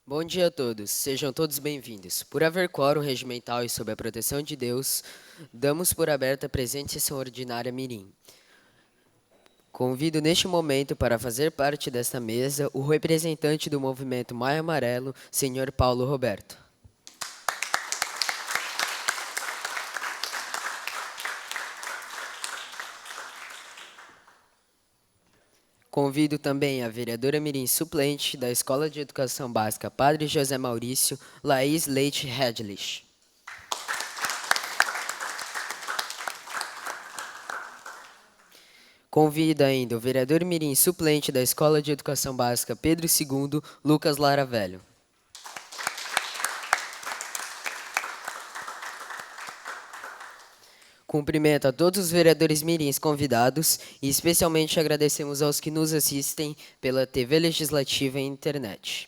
Bom dia a todos, sejam todos bem-vindos. Por haver quórum regimental e sob a proteção de Deus, damos por aberta a presente sessão ordinária Mirim. Convido neste momento para fazer parte desta mesa o representante do movimento Maio Amarelo, senhor Paulo Roberto. Convido também a vereadora Mirim suplente da Escola de Educação Básica Padre José Maurício, Laís Leite Redlich. Convido ainda o vereador Mirim suplente da Escola de Educação Básica Pedro II, Lucas Lara Velho. Cumprimento a todos os vereadores mirins convidados e especialmente agradecemos aos que nos assistem pela TV Legislativa e internet.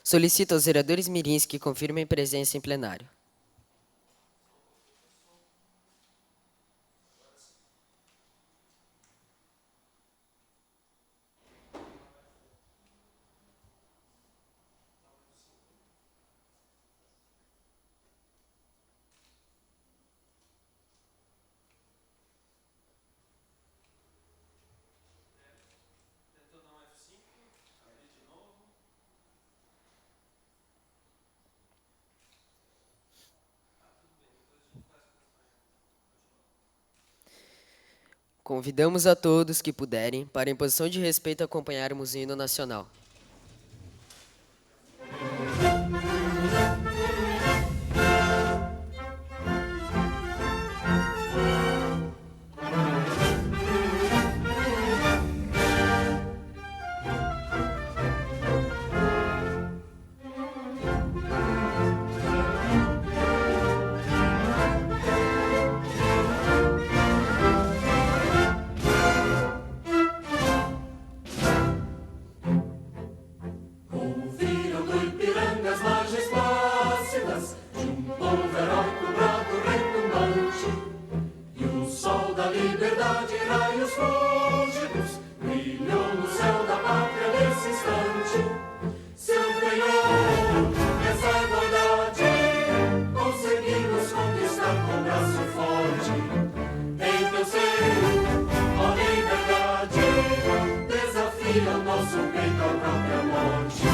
Solicito aos vereadores mirins que confirmem presença em plenário. Convidamos a todos que puderem para, em posição de respeito, acompanharmos o hino nacional. Ouviram do Ipiranga as margens plácidas de um povo heróico, brado, retumbante, e o sol da liberdade, raios fúlgidos, brilhou no céu da pátria nesse instante. Seu penhor, essa igualdade, conseguimos conquistar com braço forte. Em teu seio, ó liberdade, desafia o nosso peito à própria morte.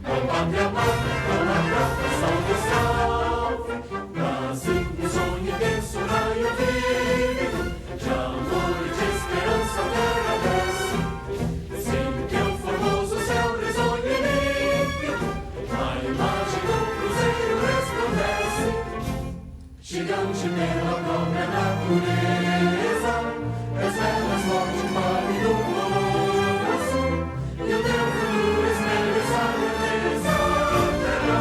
Ó pátria amada, dona própria, salve, salve. Brasil, um sonho imenso, raio vívido, de amor e de esperança a terra desce. Sem teu formoso céu risonho e límpido, a imagem do cruzeiro resplandece. Gigante pela própria natureza, as velas forte para o luminoso, e o teu futuro espelha essa grandeza. Terra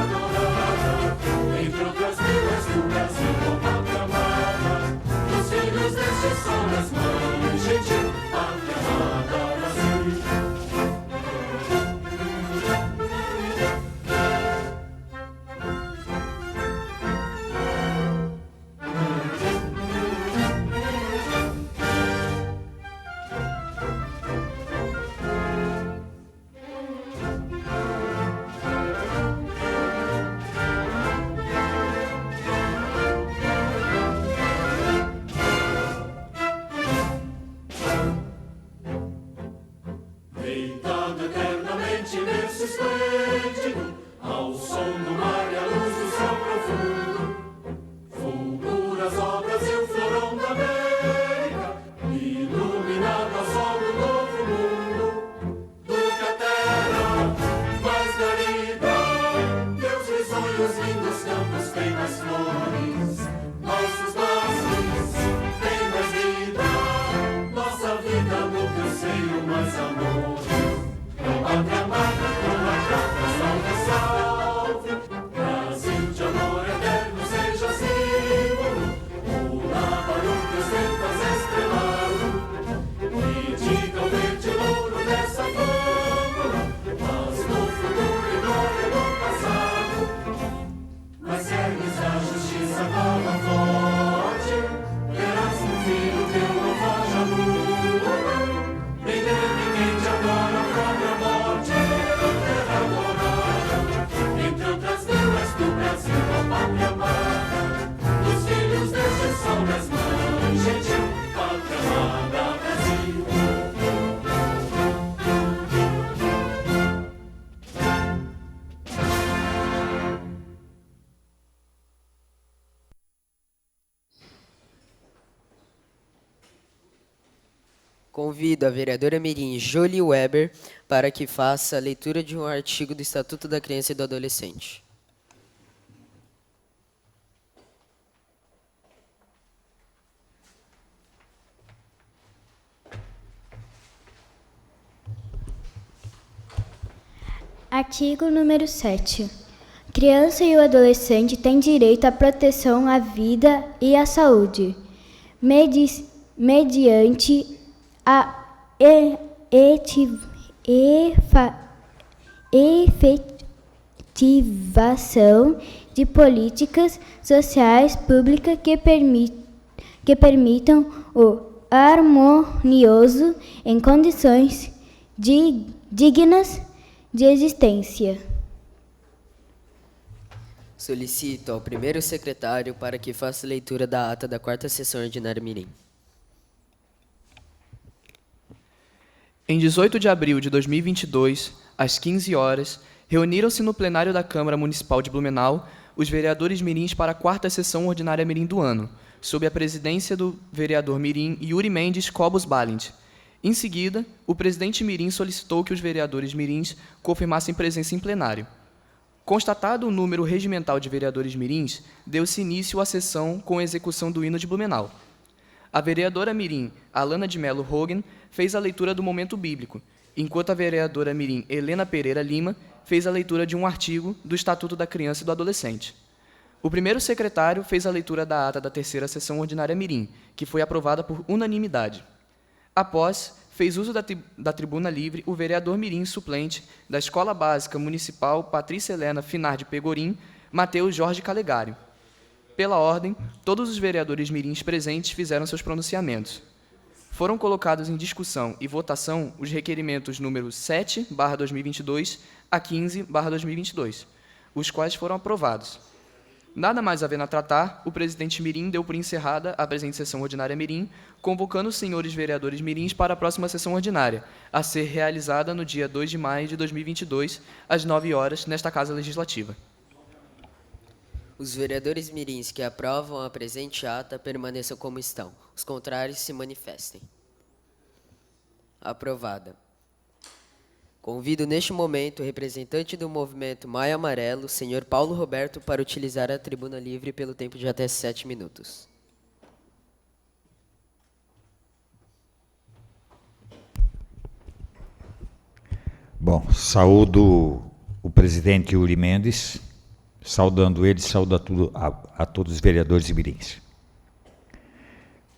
Convido a vereadora mirim Jolie Weber para que faça a leitura de um artigo do Estatuto da Criança e do Adolescente. Artigo número 7. Criança e o adolescente têm direito à proteção à vida e à saúde, mediante a efetivação de políticas sociais públicas que permitam o harmonioso em condições dignas de existência. Solicito ao primeiro secretário para que faça leitura da ata da 4ª Sessão Ordinária Mirim. Em 18 de abril de 2022, às 15 horas, reuniram-se no plenário da Câmara Municipal de Blumenau os vereadores mirins para a 4ª Sessão Ordinária Mirim do ano, sob a presidência do vereador mirim Yuri Mendes Cobos Balint. Em seguida, o presidente mirim solicitou que os vereadores mirins confirmassem presença em plenário. Constatado o número regimental de vereadores mirins, deu-se início à sessão com a execução do hino de Blumenau. A vereadora mirim Alana de Mello Hogan fez a leitura do momento bíblico, enquanto a vereadora mirim Helena Pereira Lima fez a leitura de um artigo do Estatuto da Criança e do Adolescente. O primeiro secretário fez a leitura da ata da 3ª Sessão Ordinária Mirim, que foi aprovada por unanimidade. Após, fez uso da tribuna livre o vereador mirim suplente da Escola Básica Municipal Patrícia Helena Finar de Pegorim, Mateus Jorge Calegari. Pela ordem, todos os vereadores mirins presentes fizeram seus pronunciamentos. Foram colocados em discussão e votação os requerimentos número 7/2022 a 15/2022, os quais foram aprovados. Nada mais havendo a tratar, o presidente mirim deu por encerrada a presente sessão ordinária mirim, convocando os senhores vereadores mirins para a próxima sessão ordinária, a ser realizada no dia 2 de maio de 2022, às 9 horas, nesta Casa Legislativa. Os vereadores mirins que aprovam a presente ata permaneçam como estão. Os contrários se manifestem. Aprovada. Convido neste momento o representante do movimento Maio Amarelo, senhor Paulo Roberto, para utilizar a tribuna livre pelo tempo de até 7 minutos. Bom, saúdo o presidente Yuri Mendes, saudando ele, saúdo a todos os vereadores mirins.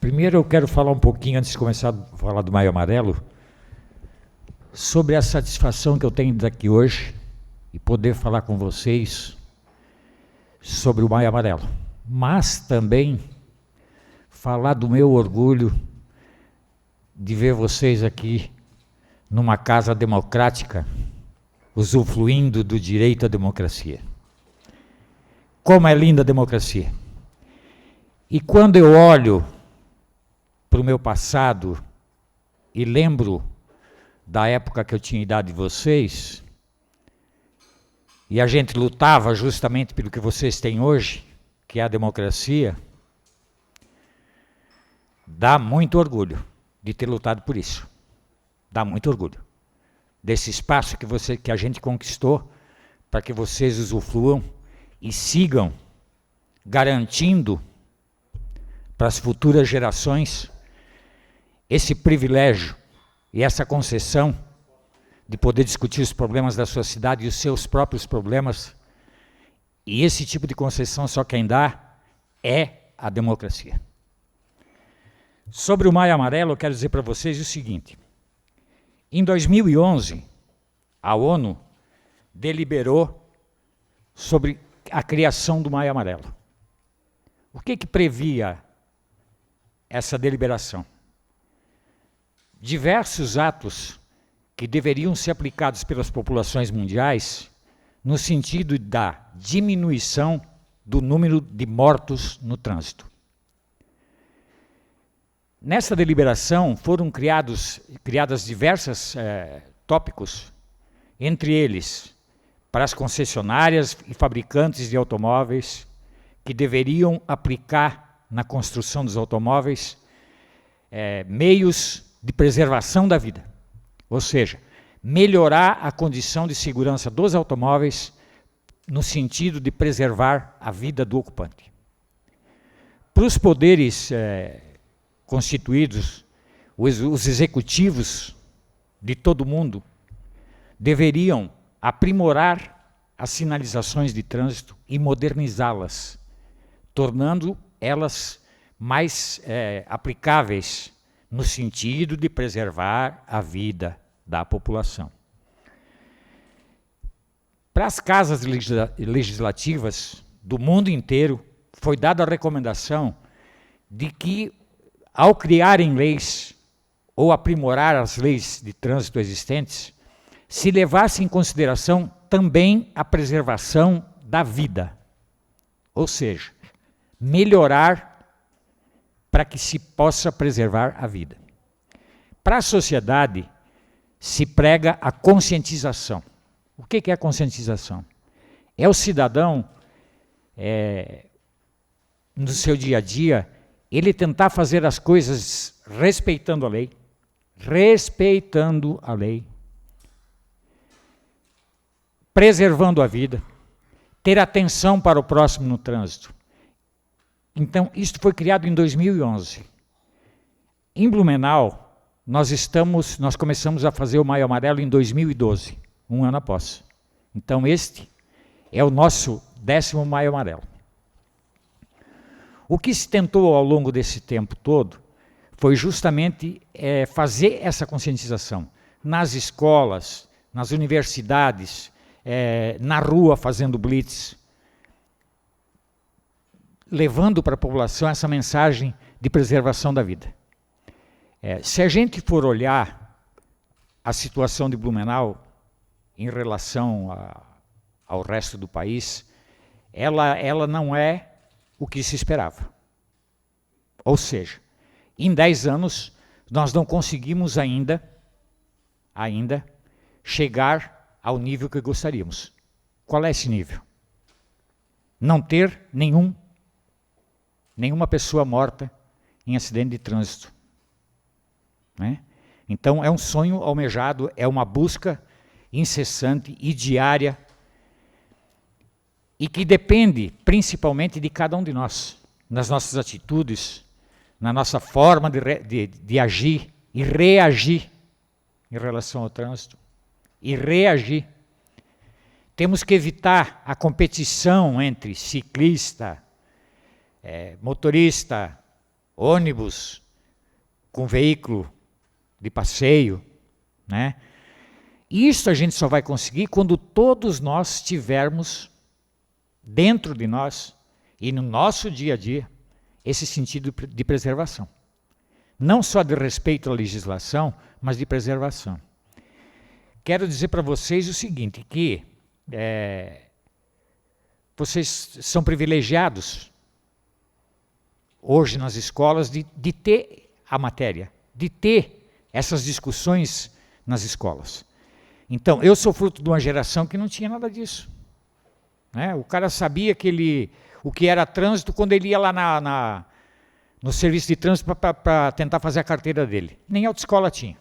Primeiro eu quero falar um pouquinho, antes de começar a falar do Maio Amarelo, sobre a satisfação que eu tenho daqui hoje e poder falar com vocês sobre o Maio Amarelo, mas também falar do meu orgulho de ver vocês aqui numa casa democrática, usufruindo do direito à democracia. Como é linda a democracia! E quando eu olho para o meu passado e lembro da época que eu tinha idade de vocês, e a gente lutava justamente pelo que vocês têm hoje, que é a democracia, dá muito orgulho de ter lutado por isso. Dá muito orgulho desse espaço que a gente conquistou para que vocês usufruam e sigam garantindo para as futuras gerações esse privilégio e essa concessão de poder discutir os problemas da sua cidade e os seus próprios problemas. E esse tipo de concessão só quem dá é a democracia. Sobre o Maio Amarelo, eu quero dizer para vocês o seguinte. Em 2011, a ONU deliberou sobre a criação do Maio Amarelo. O que previa essa deliberação? Diversos atos que deveriam ser aplicados pelas populações mundiais no sentido da diminuição do número de mortos no trânsito. Nessa deliberação foram criadas diversos tópicos, entre eles, para as concessionárias e fabricantes de automóveis, que deveriam aplicar na construção dos automóveis meios de preservação da vida. Ou seja, melhorar a condição de segurança dos automóveis no sentido de preservar a vida do ocupante. Para os poderes constituídos, os executivos de todo mundo deveriam aprimorar as sinalizações de trânsito e modernizá-las, tornando elas mais aplicáveis no sentido de preservar a vida da população. Para as casas legislativas do mundo inteiro, foi dada a recomendação de que, ao criarem leis ou aprimorar as leis de trânsito existentes, se levasse em consideração também a preservação da vida. Ou seja, melhorar para que se possa preservar a vida. Para a sociedade, se prega a conscientização. O que é a conscientização? É o cidadão, no seu dia a dia, ele tentar fazer as coisas respeitando a lei, preservando a vida, ter atenção para o próximo no trânsito. Então, isso foi criado em 2011. Em Blumenau, nós começamos a fazer o Maio Amarelo em 2012, um ano após. Então, este é o nosso 10º Maio Amarelo. O que se tentou ao longo desse tempo todo foi justamente fazer essa conscientização nas escolas, nas universidades, na rua fazendo blitz, levando para a população essa mensagem de preservação da vida. Se a gente for olhar a situação de Blumenau em relação ao resto do país, ela não é o que se esperava. Ou seja, em 10 anos, nós não conseguimos ainda chegar ao nível que gostaríamos. Qual é esse nível? Não ter nenhuma pessoa morta em acidente de trânsito. Né? Então, é um sonho almejado, é uma busca incessante e diária, e que depende principalmente de cada um de nós, nas nossas atitudes, na nossa forma de agir e reagir em relação ao trânsito. E reagir. Temos que evitar a competição entre ciclista, motorista, ônibus, com veículo de passeio, né? Isso a gente só vai conseguir quando todos nós tivermos dentro de nós e no nosso dia a dia esse sentido de preservação. Não só de respeito à legislação, mas de preservação. Quero dizer para vocês o seguinte, que vocês são privilegiados hoje nas escolas de ter a matéria, de ter essas discussões nas escolas. Então, eu sou fruto de uma geração que não tinha nada disso. Né? O cara sabia o que era trânsito quando ele ia lá no serviço de trânsito para tentar fazer a carteira dele. Nem autoescola tinha.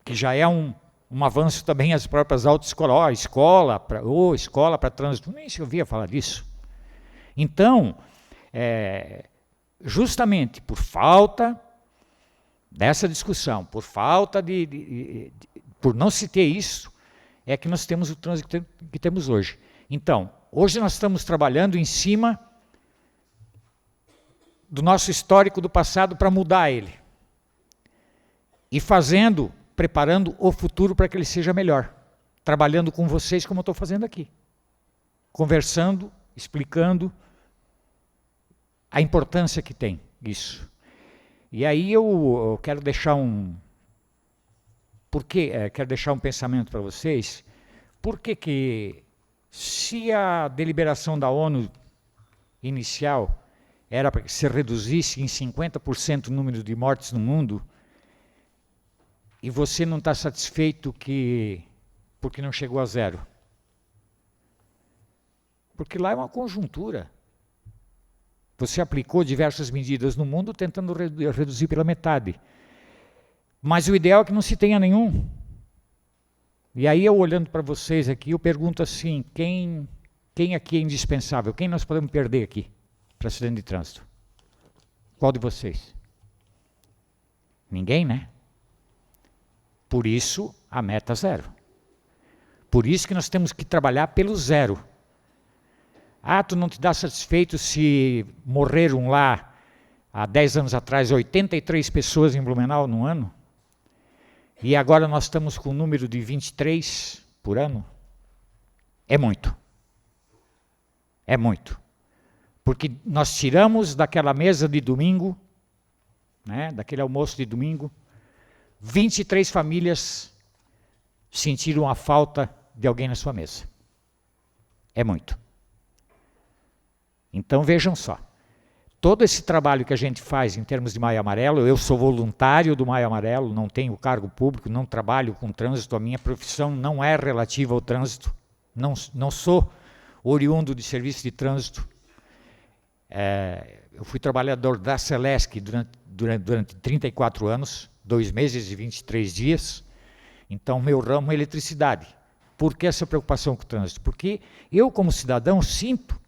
Que já é um avanço também as próprias autoescolas. Escola para trânsito. Nem se ouvia falar disso. Então, justamente por falta dessa discussão, por falta por não se ter isso, é que nós temos o trânsito que temos hoje. Então, hoje nós estamos trabalhando em cima do nosso histórico do passado para mudar ele. E preparando o futuro para que ele seja melhor. Trabalhando com vocês como eu estou fazendo aqui. Conversando, explicando a importância que tem isso. E aí eu quero deixar quero deixar um pensamento para vocês. Por que se a deliberação da ONU inicial era para que se reduzisse em 50% o número de mortes no mundo, e você não está satisfeito porque não chegou a 0? Porque lá é uma conjuntura. Você aplicou diversas medidas no mundo tentando reduzir pela metade. Mas o ideal é que não se tenha nenhum. E aí, eu olhando para vocês aqui, eu pergunto assim, quem aqui é indispensável? Quem nós podemos perder aqui para acidente de trânsito? Qual de vocês? Ninguém, né? Por isso, a meta 0. Por isso que nós temos que trabalhar pelo 0. Ah, tu não te dá satisfeito se morreram lá, há 10 anos atrás, 83 pessoas em Blumenau no ano? E agora nós estamos com um número de 23 por ano? É muito. É muito. Porque nós tiramos daquela mesa de domingo, né, daquele almoço de domingo, 23 famílias sentiram a falta de alguém na sua mesa. É muito. Então vejam só, todo esse trabalho que a gente faz em termos de Maio Amarelo, eu sou voluntário do Maio Amarelo, não tenho cargo público, não trabalho com trânsito, a minha profissão não é relativa ao trânsito, não sou oriundo de serviço de trânsito. Eu fui trabalhador da Celesc durante 34 anos, 2 meses e 23 dias, então meu ramo é eletricidade. Por que essa preocupação com o trânsito? Porque eu, como cidadão, sinto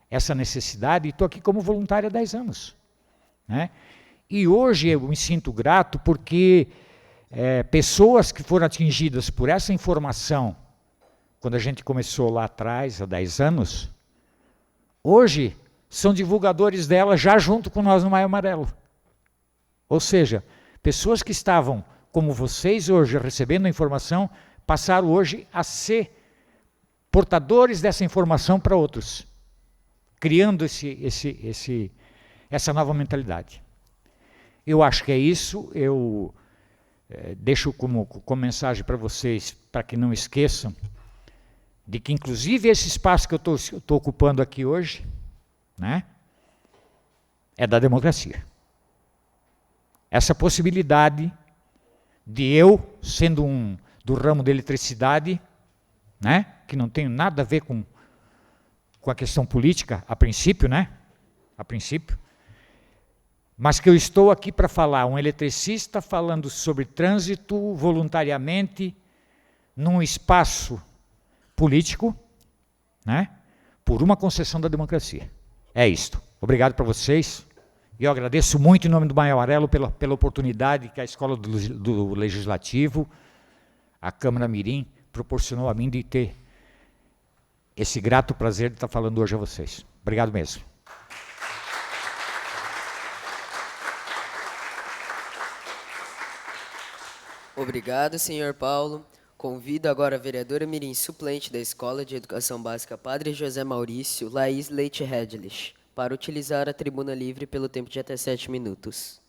essa necessidade e estou aqui como voluntário há 10 anos. Né? E hoje eu me sinto grato porque pessoas que foram atingidas por essa informação, quando a gente começou lá atrás, há 10 anos, hoje são divulgadores dela já junto com nós no Maio Amarelo. Ou seja, pessoas que estavam, como vocês hoje, recebendo a informação, passaram hoje a ser portadores dessa informação para outros, criando essa nova mentalidade. Eu acho que é isso, eu deixo como mensagem para vocês, para que não esqueçam, de que inclusive esse espaço que eu estou ocupando aqui hoje, né, é da democracia. Essa possibilidade de eu, sendo do ramo da eletricidade, né, que não tem nada a ver com a questão política, a princípio, né, a princípio, mas que eu estou aqui para falar, um eletricista falando sobre trânsito voluntariamente num espaço político, né, por uma concessão da democracia. É isto. Obrigado para vocês. E eu agradeço muito em nome do Maio Amarelo pela oportunidade que a Escola do Legislativo, a Câmara Mirim, proporcionou a mim de ter esse grato prazer de estar falando hoje a vocês. Obrigado mesmo. Obrigado, senhor Paulo. Convido agora a vereadora mirim suplente da Escola de Educação Básica Padre José Maurício, Laís Leite Redlich, para utilizar a tribuna livre pelo tempo de até 7 minutos.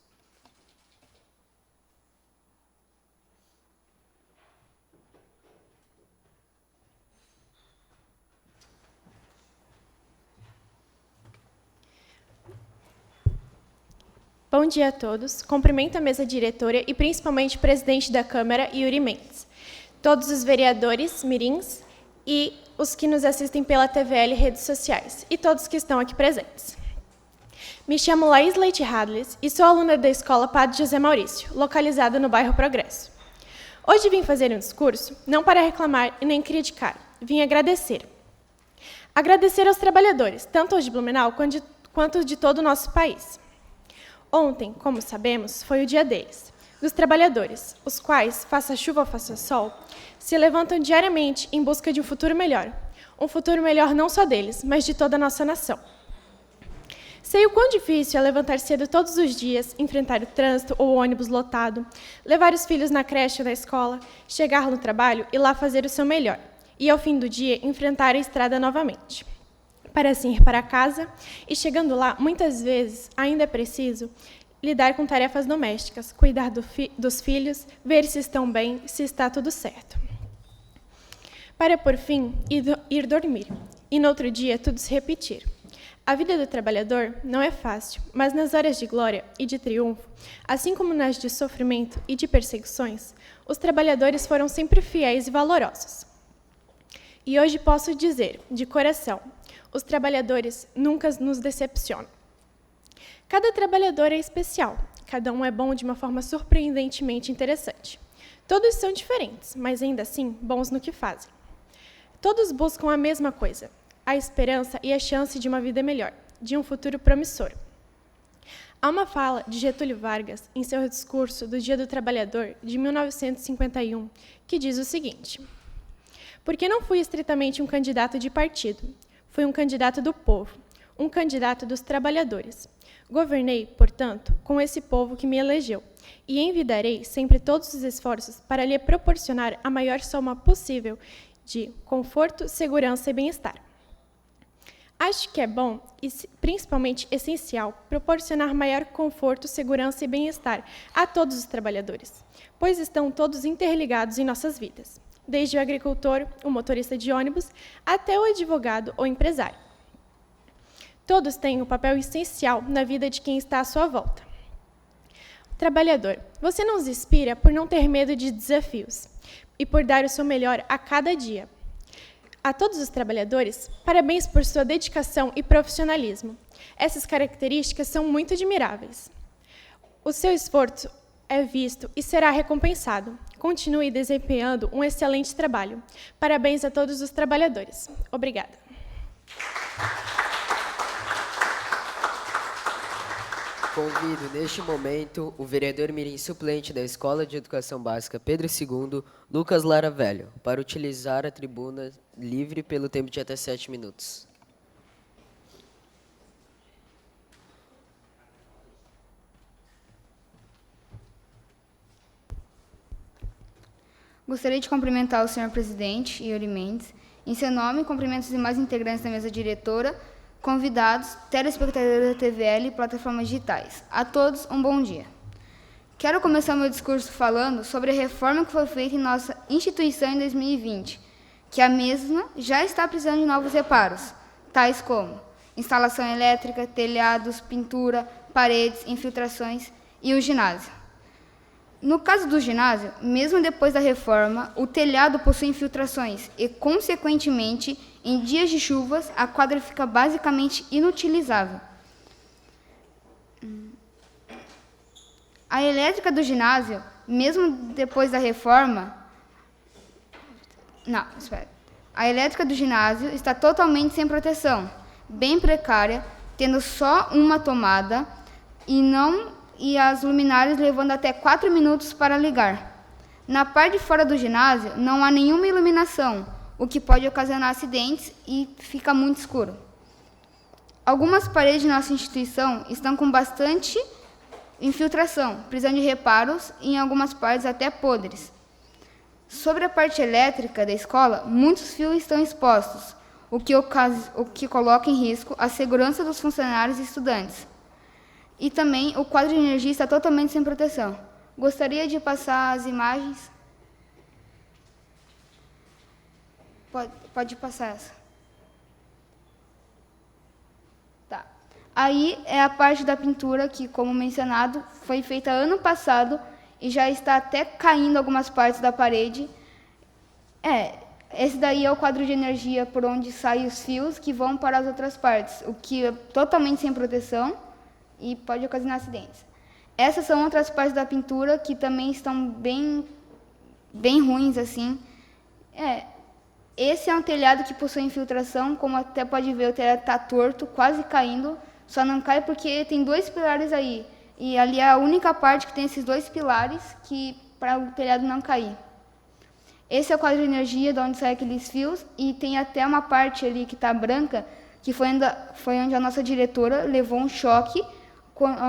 Bom dia a todos. Cumprimento a mesa diretora e principalmente o presidente da Câmara, Yuri Mendes, todos os vereadores mirins e os que nos assistem pela TVL e redes sociais, e todos que estão aqui presentes. Me chamo Laís Leite Redlich e sou aluna da Escola Padre José Maurício, localizada no bairro Progresso. Hoje vim fazer um discurso, não para reclamar e nem criticar, vim agradecer. Agradecer aos trabalhadores, tanto os de Blumenau quanto de todo o nosso país. Ontem, como sabemos, foi o dia deles, dos trabalhadores, os quais, faça chuva ou faça sol, se levantam diariamente em busca de um futuro melhor não só deles, mas de toda a nossa nação. Sei o quão difícil é levantar cedo todos os dias, enfrentar o trânsito ou o ônibus lotado, levar os filhos na creche ou na escola, chegar no trabalho e lá fazer o seu melhor, e ao fim do dia enfrentar a estrada novamente, para assim ir para casa, e chegando lá, muitas vezes, ainda é preciso lidar com tarefas domésticas, cuidar dos filhos, ver se estão bem, se está tudo certo. Para, por fim, ir dormir, e no outro dia tudo se repetir. A vida do trabalhador não é fácil, mas nas horas de glória e de triunfo, assim como nas de sofrimento e de perseguições, os trabalhadores foram sempre fiéis e valorosos. E hoje posso dizer, de coração, os trabalhadores nunca nos decepcionam. Cada trabalhador é especial, Cada um é bom de uma forma surpreendentemente interessante. Todos são diferentes, mas ainda assim bons no que fazem. Todos buscam a mesma coisa: a esperança e a chance de uma vida melhor, de um futuro promissor. Há uma fala de Getúlio Vargas em seu discurso do Dia do Trabalhador, de 1951, que diz o seguinte: porque não fui estritamente um candidato de partido, fui um candidato do povo, um candidato dos trabalhadores. Governei, portanto, com esse povo que me elegeu, e envidarei sempre todos os esforços para lhe proporcionar a maior soma possível de conforto, segurança e bem-estar. Acho que é bom e principalmente essencial proporcionar maior conforto, segurança e bem-estar a todos os trabalhadores, pois estão todos interligados em nossas vidas, desde o agricultor, o motorista de ônibus, até o advogado ou empresário. Todos têm um papel essencial na vida de quem está à sua volta. Trabalhador, você nos inspira por não ter medo de desafios e por dar o seu melhor a cada dia. A todos os trabalhadores, parabéns por sua dedicação e profissionalismo. Essas características são muito admiráveis. O seu esforço é visto e será recompensado. Continue desempenhando um excelente trabalho. Parabéns a todos os trabalhadores. Obrigada. Convido, neste momento, o vereador mirim suplente da Escola de Educação Básica Pedro II, Lucas Lara Velho, para utilizar a tribuna livre pelo tempo de até 7 minutos. Gostaria de cumprimentar o senhor presidente, Yuri Mendes. Em seu nome, cumprimento os demais integrantes da mesa diretora, convidados, telespectadores da TVL e plataformas digitais. A todos, um bom dia. Quero começar meu discurso falando sobre a reforma que foi feita em nossa instituição em 2020, que a mesma já está precisando de novos reparos, tais como instalação elétrica, telhados, pintura, paredes, infiltrações e o ginásio. No caso do ginásio, mesmo depois da reforma, o telhado possui infiltrações e, consequentemente, em dias de chuvas, a quadra fica basicamente inutilizável. A elétrica do ginásio, mesmo depois da reforma... Não, espera. A elétrica do ginásio está totalmente sem proteção, bem precária, tendo só uma tomada e as luminárias levando até 4 minutos para ligar. Na parte de fora do ginásio não há nenhuma iluminação, o que pode ocasionar acidentes e fica muito escuro. Algumas paredes de nossa instituição estão com bastante infiltração, precisando de reparos e em algumas partes até podres. Sobre a parte elétrica da escola, muitos fios estão expostos, o que coloca em risco a segurança dos funcionários e estudantes. E também o quadro de energia está totalmente sem proteção. Gostaria de passar as imagens. Pode passar essa. Tá. Aí é a parte da pintura que, como mencionado, foi feita ano passado e já está até caindo algumas partes da parede. Esse daí é o quadro de energia por onde saem os fios que vão para as outras partes, o que é totalmente sem proteção e pode ocasionar acidentes. Essas são outras partes da pintura que também estão bem ruins, assim. Esse é um telhado que possui infiltração, como até pode ver, o telhado está torto, quase caindo, só não cai porque tem 2 pilares aí. E ali é a única parte que tem esses 2 pilares para o telhado não cair. Esse é o quadro de energia, de onde saem aqueles fios, e tem até uma parte ali que está branca, que foi onde a nossa diretora levou um choque,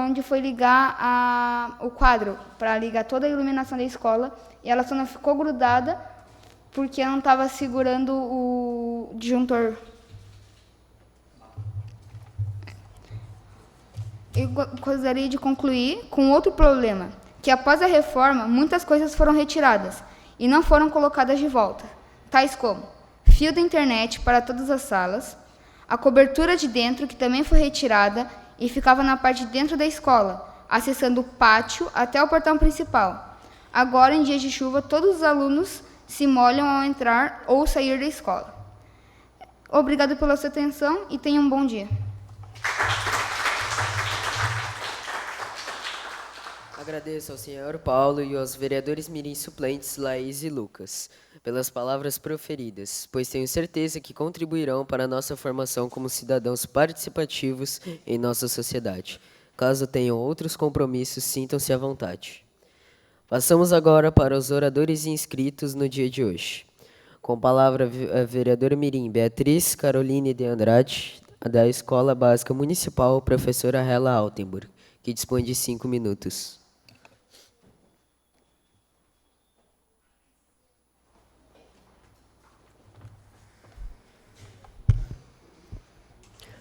onde foi ligar o quadro, para ligar toda a iluminação da escola, e ela só não ficou grudada porque não estava segurando o disjuntor. Eu gostaria de concluir com outro problema, que após a reforma, muitas coisas foram retiradas e não foram colocadas de volta, tais como fio da internet para todas as salas, a cobertura de dentro, que também foi retirada e ficava na parte de dentro da escola, acessando o pátio até o portão principal. Agora, em dias de chuva, todos os alunos se molham ao entrar ou sair da escola. Obrigado pela sua atenção e tenha um bom dia. Agradeço ao senhor Paulo e aos vereadores mirins suplentes Laís e Lucas pelas palavras proferidas, pois tenho certeza que contribuirão para a nossa formação como cidadãos participativos em nossa sociedade. Caso tenham outros compromissos, sintam-se à vontade. Passamos agora para os oradores inscritos no dia de hoje. Com a palavra a vereadora mirim Beatriz Caroline de Andrade, da Escola Básica Municipal, professora Hela Altenburg, que dispõe de 5 minutos.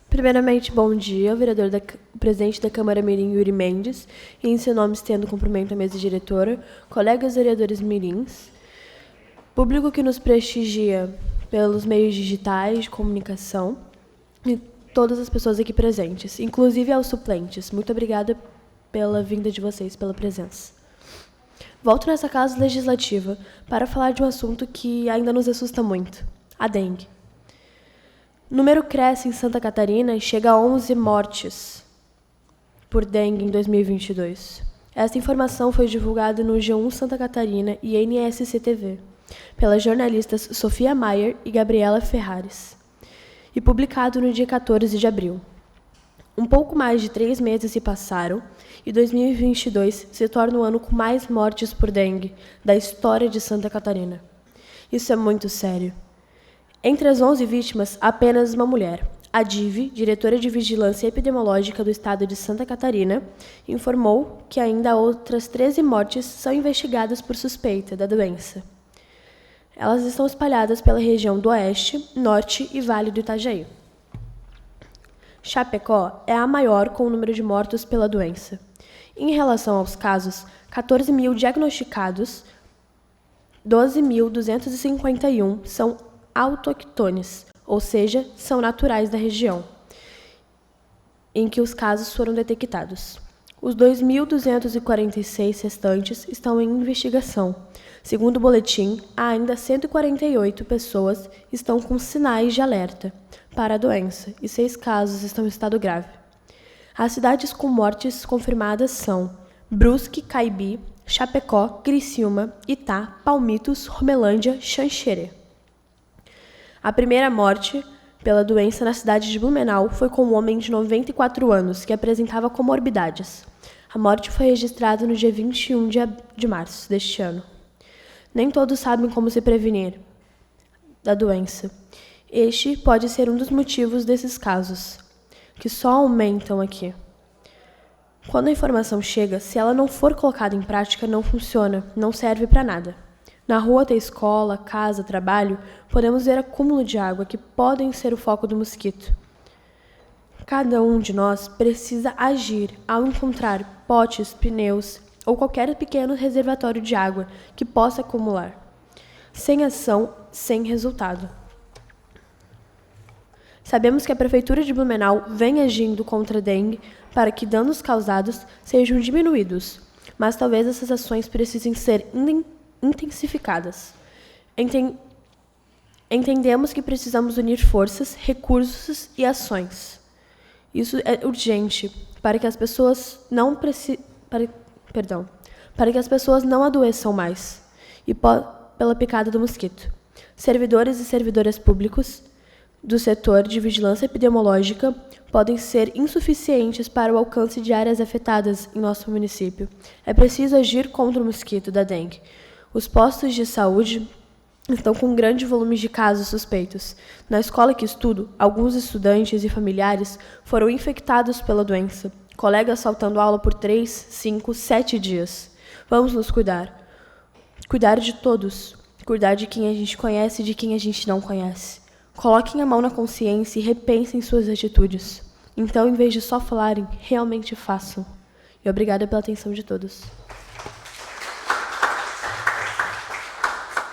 Primeiramente, bom dia, presidente da Câmara Mirim, Yuri Mendes, e em seu nome estendo cumprimento à mesa diretora, colegas vereadores mirins, público que nos prestigia pelos meios digitais de comunicação e todas as pessoas aqui presentes, inclusive aos suplentes. Muito obrigada pela vinda de vocês, pela presença. Volto nessa casa legislativa para falar de um assunto que ainda nos assusta muito, a dengue. O número cresce em Santa Catarina e chega a 11 mortes por dengue em 2022. Esta informação foi divulgada no G1 Santa Catarina e NSC-TV, pelas jornalistas Sofia Maier e Gabriela Ferrares, e publicado no dia 14 de abril. Um pouco mais de 3 meses se passaram e 2022 se torna o ano com mais mortes por dengue da história de Santa Catarina. Isso é muito sério. Entre as 11 vítimas, apenas uma mulher. A DIV, diretora de Vigilância Epidemiológica do Estado de Santa Catarina, informou que ainda outras 13 mortes são investigadas por suspeita da doença. Elas estão espalhadas pela região do Oeste, Norte e Vale do Itajaí. Chapecó é a maior com o número de mortos pela doença. Em relação aos casos, 14.000 diagnosticados, 12.251 são autóctones, ou seja, são naturais da região em que os casos foram detectados. Os 2.246 restantes estão em investigação. Segundo o boletim, ainda 148 pessoas estão com sinais de alerta para a doença e 6 casos estão em estado grave. As cidades com mortes confirmadas são Brusque, Caibi, Chapecó, Criciúma, Itá, Palmitos, Romelândia, Xanxerê. A primeira morte pela doença na cidade de Blumenau foi com um homem de 94 anos que apresentava comorbidades. A morte foi registrada no dia 21 de março deste ano. Nem todos sabem como se prevenir da doença. Este pode ser um dos motivos desses casos, que só aumentam aqui. Quando a informação chega, se ela não for colocada em prática, não funciona, não serve para nada. Na rua tem escola, casa, trabalho, podemos ver acúmulo de água que podem ser o foco do mosquito. Cada um de nós precisa agir ao encontrar potes, pneus ou qualquer pequeno reservatório de água que possa acumular. Sem ação, sem resultado. Sabemos que a Prefeitura de Blumenau vem agindo contra a dengue para que danos causados sejam diminuídos, mas talvez essas ações precisem ser intensificadas. Entendemos que precisamos unir forças, recursos e ações. Isso é urgente para que as pessoas não para que as pessoas não adoeçam mais e pela picada do mosquito. Servidores e servidoras públicos do setor de vigilância epidemiológica podem ser insuficientes para o alcance de áreas afetadas em nosso município. É preciso agir contra o mosquito da dengue. Os postos de saúde estão com um grande volume de casos suspeitos. Na escola que estudo, alguns estudantes e familiares foram infectados pela doença. Colegas faltando aula por 3, 5, 7 dias. Vamos nos cuidar. Cuidar de todos. Cuidar de quem a gente conhece e de quem a gente não conhece. Coloquem a mão na consciência e repensem suas atitudes. Então, em vez de só falarem, realmente façam. E obrigada pela atenção de todos.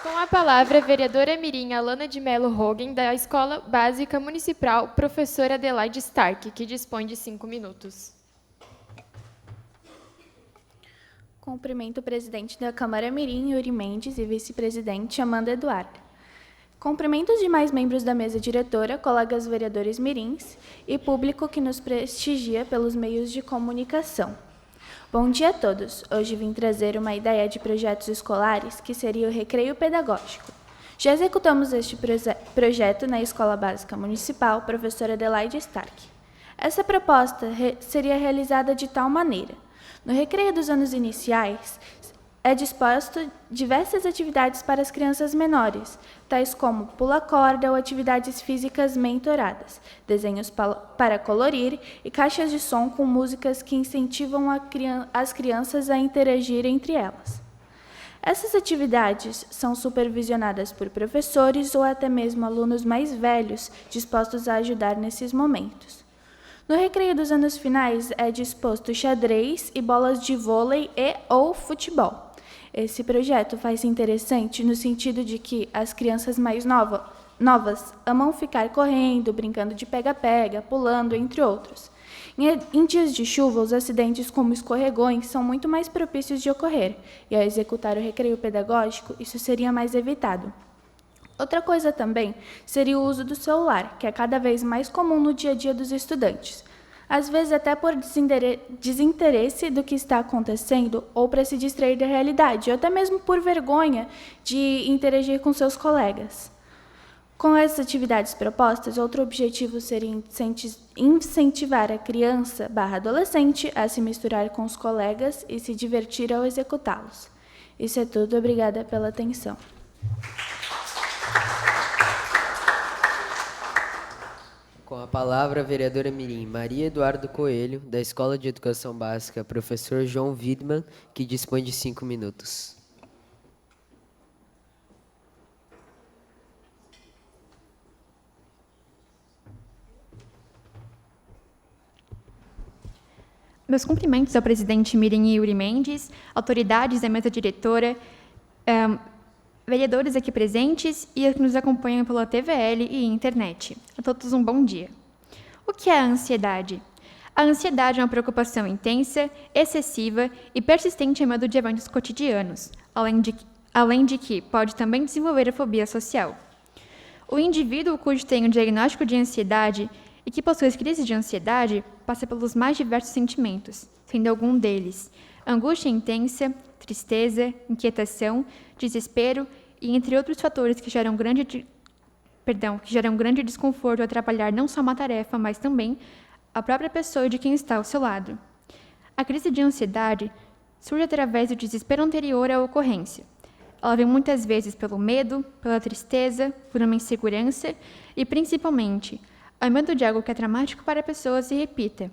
Com a palavra, a vereadora mirim Alana de Mello Hogan, da Escola Básica Municipal, professora Adelaide Stark, que dispõe de 5 minutos. Cumprimento o presidente da Câmara Mirim, Yuri Mendes, e vice-presidente Amanda Eduardo. Cumprimento os demais membros da mesa diretora, colegas vereadores mirins e público que nos prestigia pelos meios de comunicação. Bom dia a todos. Hoje vim trazer uma ideia de projetos escolares que seria o recreio pedagógico. Já executamos este projeto na Escola Básica Municipal Professora Adelaide Stark. Essa proposta seria realizada de tal maneira: no recreio dos anos iniciais, é disposto diversas atividades para as crianças menores, tais como pula-corda ou atividades físicas mentoradas, desenhos para colorir e caixas de som com músicas que incentivam as crianças a interagir entre elas. Essas atividades são supervisionadas por professores ou até mesmo alunos mais velhos dispostos a ajudar nesses momentos. No recreio dos anos finais é disposto xadrez e bolas de vôlei ou futebol. Esse projeto faz-se interessante no sentido de que as crianças mais novas amam ficar correndo, brincando de pega-pega, pulando, entre outros. Em dias de chuva, os acidentes como escorregões são muito mais propícios de ocorrer, e ao executar o recreio pedagógico, isso seria mais evitado. Outra coisa também seria o uso do celular, que é cada vez mais comum no dia a dia dos estudantes. Às vezes até por desinteresse do que está acontecendo ou para se distrair da realidade, ou até mesmo por vergonha de interagir com seus colegas. Com as atividades propostas, outro objetivo seria incentivar a criança/adolescente a se misturar com os colegas e se divertir ao executá-los. Isso é tudo, obrigada pela atenção. Com a palavra, a vereadora mirim Maria Eduardo Coelho, da Escola de Educação Básica, professor João Widman, que dispõe de 5 minutos. Meus cumprimentos ao presidente Mirim Yuri Mendes, autoridades da mesa diretora, vereadores aqui presentes e que nos acompanham pela TVL e internet. A todos um bom dia. O que é a ansiedade? A ansiedade é uma preocupação intensa, excessiva e persistente em medo de eventos cotidianos, além de que pode também desenvolver a fobia social. O indivíduo cujo tem o diagnóstico de ansiedade e que possui crises de ansiedade passa pelos mais diversos sentimentos, sendo algum deles angústia intensa, tristeza, inquietação, desespero e entre outros fatores que geram grande desconforto ao atrapalhar não só uma tarefa, mas também a própria pessoa e de quem está ao seu lado. A crise de ansiedade surge através do desespero anterior à ocorrência. Ela vem muitas vezes pelo medo, pela tristeza, por uma insegurança e, principalmente, ao medo de algo que é traumático para a pessoa se repita.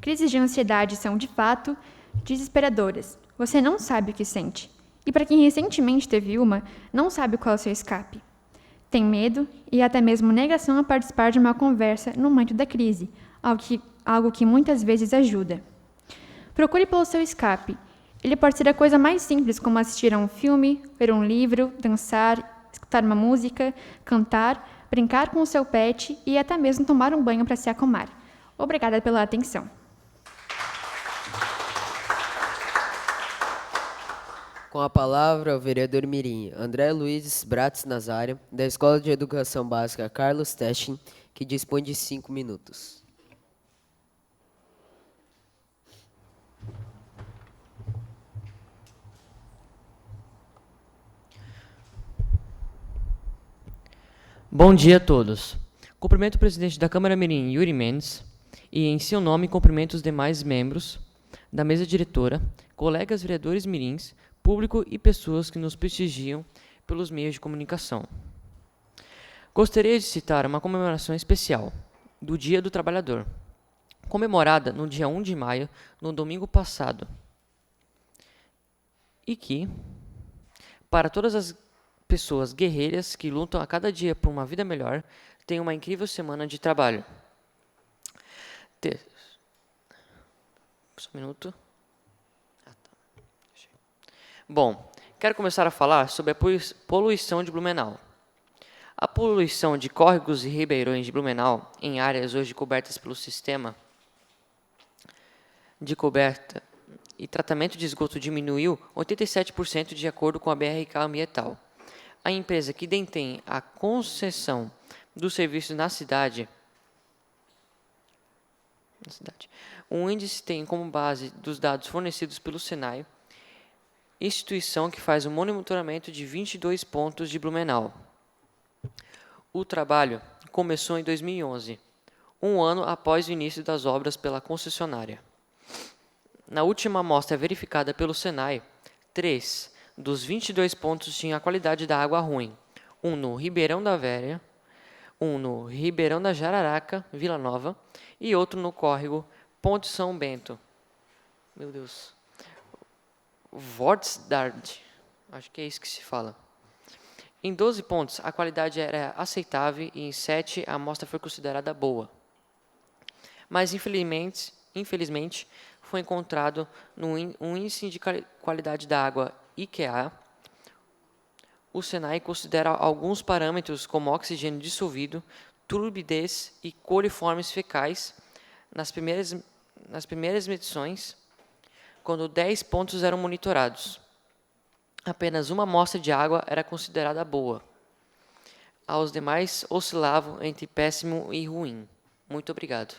Crises de ansiedade são, de fato, desesperadoras. Você não sabe o que sente. E para quem recentemente teve uma, não sabe qual é o seu escape. Tem medo e até mesmo negação a participar de uma conversa no momento da crise, algo que muitas vezes ajuda. Procure pelo seu escape. Ele pode ser a coisa mais simples, como assistir a um filme, ler um livro, dançar, escutar uma música, cantar, brincar com o seu pet e até mesmo tomar um banho para se acalmar. Obrigada pela atenção. Com a palavra, o vereador mirim André Luiz Bratz Nazário, da Escola de Educação Básica Carlos Techin, que dispõe de 5 minutos. Bom dia a todos. Cumprimento o presidente da Câmara Mirim, Yuri Mendes, e, em seu nome, cumprimento os demais membros da mesa diretora, colegas vereadores mirins, público e pessoas que nos prestigiam pelos meios de comunicação. Gostaria de citar uma comemoração especial do Dia do Trabalhador, comemorada no dia 1 de maio, no domingo passado, e que, para todas as pessoas guerreiras que lutam a cada dia por uma vida melhor, tenham uma incrível semana de trabalho. Só um minuto. Bom, quero começar a falar sobre a poluição de Blumenau. A poluição de córregos e ribeirões de Blumenau, em áreas hoje cobertas pelo sistema de coberta e tratamento de esgoto, diminuiu 87% de acordo com a BRK Ambiental. A empresa que detém a concessão do serviço na cidade na cidade. O índice tem como base dos dados fornecidos pelo Senai, instituição que faz o monitoramento de 22 pontos de Blumenau. O trabalho começou em 2011, um ano após o início das obras pela concessionária. Na última amostra verificada pelo Senai, 3 dos 22 pontos tinham a qualidade da água ruim, um no Ribeirão da Velha, um no Ribeirão da Jararaca, Vila Nova, e outro no córrego Ponte São Bento. Meu Deus. Wortsdard, acho que é isso que se fala. Em 12 pontos, a qualidade era aceitável e em 7 a amostra foi considerada boa. Mas, infelizmente foi encontrado um índice de qualidade da água IQA. O Senai considera alguns parâmetros como oxigênio dissolvido, turbidez e coliformes fecais nas primeiras medições, quando 10 pontos eram monitorados. Apenas uma amostra de água era considerada boa. Os demais oscilavam entre péssimo e ruim. Muito obrigado.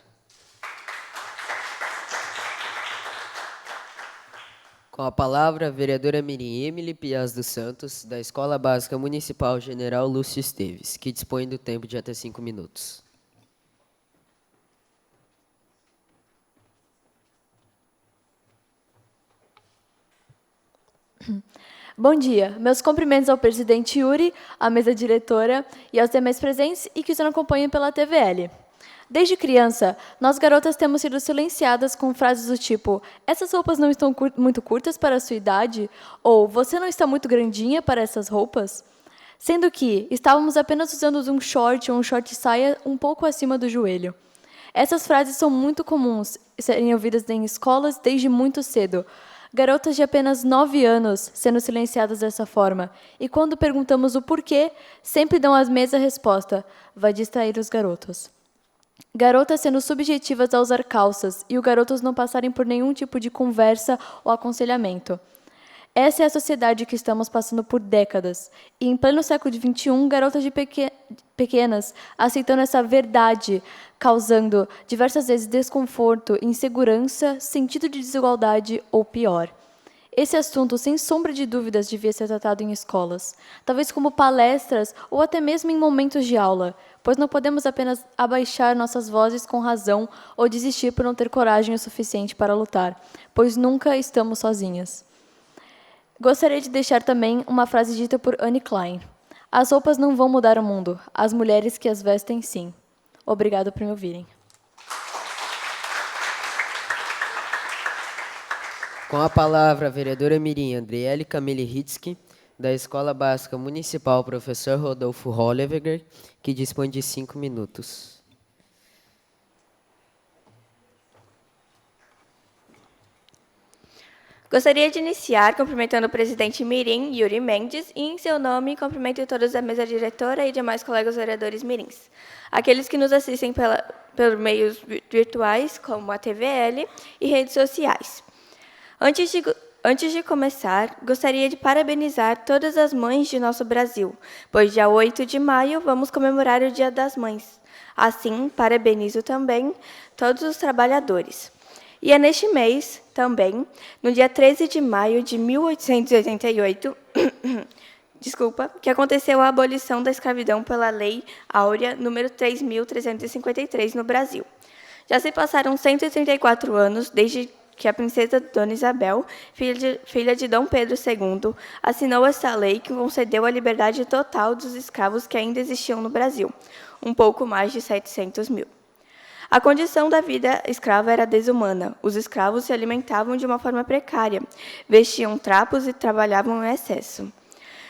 Com a palavra, a vereadora Mirim Emily Piaz dos Santos, da Escola Básica Municipal General Lúcio Esteves, que dispõe do tempo de até 5 minutos. Bom dia. Meus cumprimentos ao presidente Yuri, à mesa diretora e aos demais presentes e que nos acompanham pela TVL. Desde criança, nós garotas temos sido silenciadas com frases do tipo "essas roupas não estão muito curtas para a sua idade" ou "você não está muito grandinha para essas roupas", sendo que estávamos apenas usando um short ou um short saia um pouco acima do joelho. Essas frases são muito comuns serem ouvidas em escolas desde muito cedo. Garotas de apenas 9 anos sendo silenciadas dessa forma. E quando perguntamos o porquê, sempre dão a mesma resposta: vai distrair os garotos. Garotas sendo subjetivas a usar calças e os garotos não passarem por nenhum tipo de conversa ou aconselhamento. Essa é a sociedade que estamos passando por décadas. E em pleno século XXI, garotas de pequenas aceitando essa verdade, causando diversas vezes desconforto, insegurança, sentido de desigualdade ou pior. Esse assunto, sem sombra de dúvidas, devia ser tratado em escolas, talvez como palestras ou até mesmo em momentos de aula, pois não podemos apenas abaixar nossas vozes com razão ou desistir por não ter coragem o suficiente para lutar, pois nunca estamos sozinhas. Gostaria de deixar também uma frase dita por Anne Klein: as roupas não vão mudar o mundo, as mulheres que as vestem sim. Obrigado por me ouvirem. Com a palavra, a vereadora Mirim Andriele Camille Hitzky, da Escola Básica Municipal Professor Rodolfo Holleweger, que dispõe de 5 minutos. Gostaria de iniciar cumprimentando o presidente Mirim, Yuri Mendes, e, em seu nome, cumprimento todos da mesa diretora e demais colegas vereadores mirins. Aqueles que nos assistem por meios virtuais, como a TVL, e redes sociais. Antes de começar, gostaria de parabenizar todas as mães de nosso Brasil, pois dia 8 de maio vamos comemorar o Dia das Mães. Assim, parabenizo também todos os trabalhadores. E é neste mês, também, no dia 13 de maio de 1888, que aconteceu a abolição da escravidão pela Lei Áurea número 3.353 no Brasil. Já se passaram 134 anos desde que a princesa Dona Isabel, filha de Dom Pedro II, assinou essa lei que concedeu a liberdade total dos escravos que ainda existiam no Brasil, um pouco mais de 700 mil. A condição da vida escrava era desumana. Os escravos se alimentavam de uma forma precária, vestiam trapos e trabalhavam em excesso.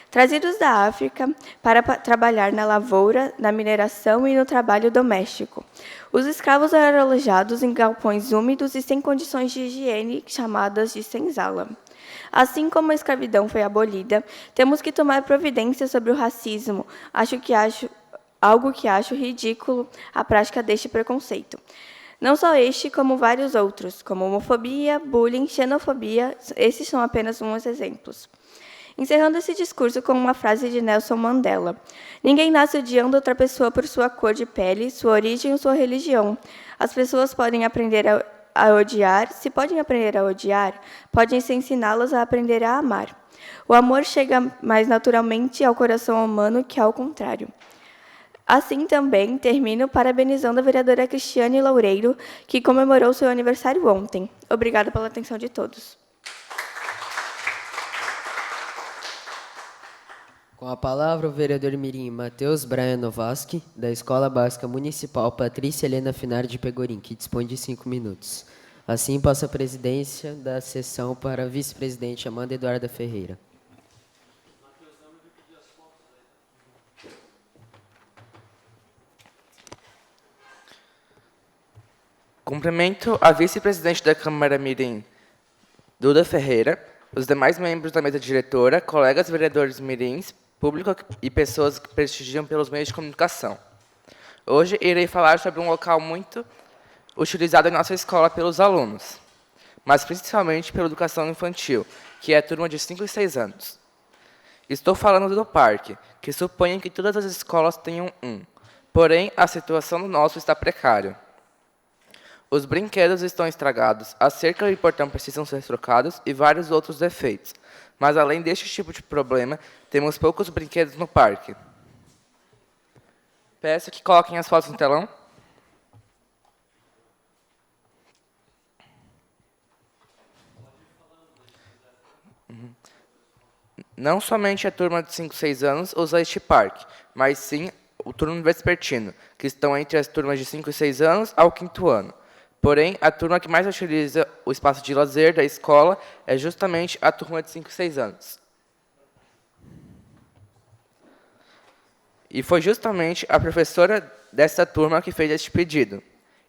Trazidos da África para trabalhar na lavoura, na mineração e no trabalho doméstico. Os escravos eram alojados em galpões úmidos e sem condições de higiene, chamadas de senzala. Assim como a escravidão foi abolida, temos que tomar providência sobre o racismo, algo que acho ridículo a prática deste preconceito. Não só este, como vários outros, como homofobia, bullying, xenofobia, esses são apenas alguns exemplos. encerrando esse discurso com uma frase de Nelson Mandela: "Ninguém nasce odiando outra pessoa por sua cor de pele, sua origem ou sua religião. As pessoas podem aprender a odiar, se podem aprender a odiar, podem-se ensiná-las a aprender a amar. O amor chega mais naturalmente ao coração humano que ao contrário." Assim também termino parabenizando a vereadora Cristiane Loureiro, que comemorou seu aniversário ontem. Obrigada pela atenção de todos. Com a palavra, o vereador mirim Matheus Brian Novaski, da Escola Básica Municipal Patrícia Helena Finar de Pegorim, que dispõe de 5 minutos. Assim, passa a presidência da sessão para a vice-presidente Amanda Eduarda Ferreira. Cumprimento a vice-presidente da Câmara Mirim, Duda Ferreira, os demais membros da mesa diretora, colegas vereadores mirins, público e pessoas que prestigiam pelos meios de comunicação. Hoje irei falar sobre um local muito utilizado em nossa escola pelos alunos, mas principalmente pela educação infantil, que é a turma de 5 e 6 anos. Estou falando do parque, que suponho que todas as escolas tenham um, porém a situação do nosso está precária. Os brinquedos estão estragados, a cerca e o portão precisam ser trocados e vários outros defeitos. Mas, além deste tipo de problema, temos poucos brinquedos no parque. Peço que coloquem as fotos no telão. Não somente a turma de 5 e 6 anos usa este parque, mas sim o turno vespertino, que estão entre as turmas de 5 e 6 anos ao 5º ano. Porém, a turma que mais utiliza o espaço de lazer da escola é justamente a turma de 5 e 6 anos. E foi justamente a professora dessa turma que fez este pedido.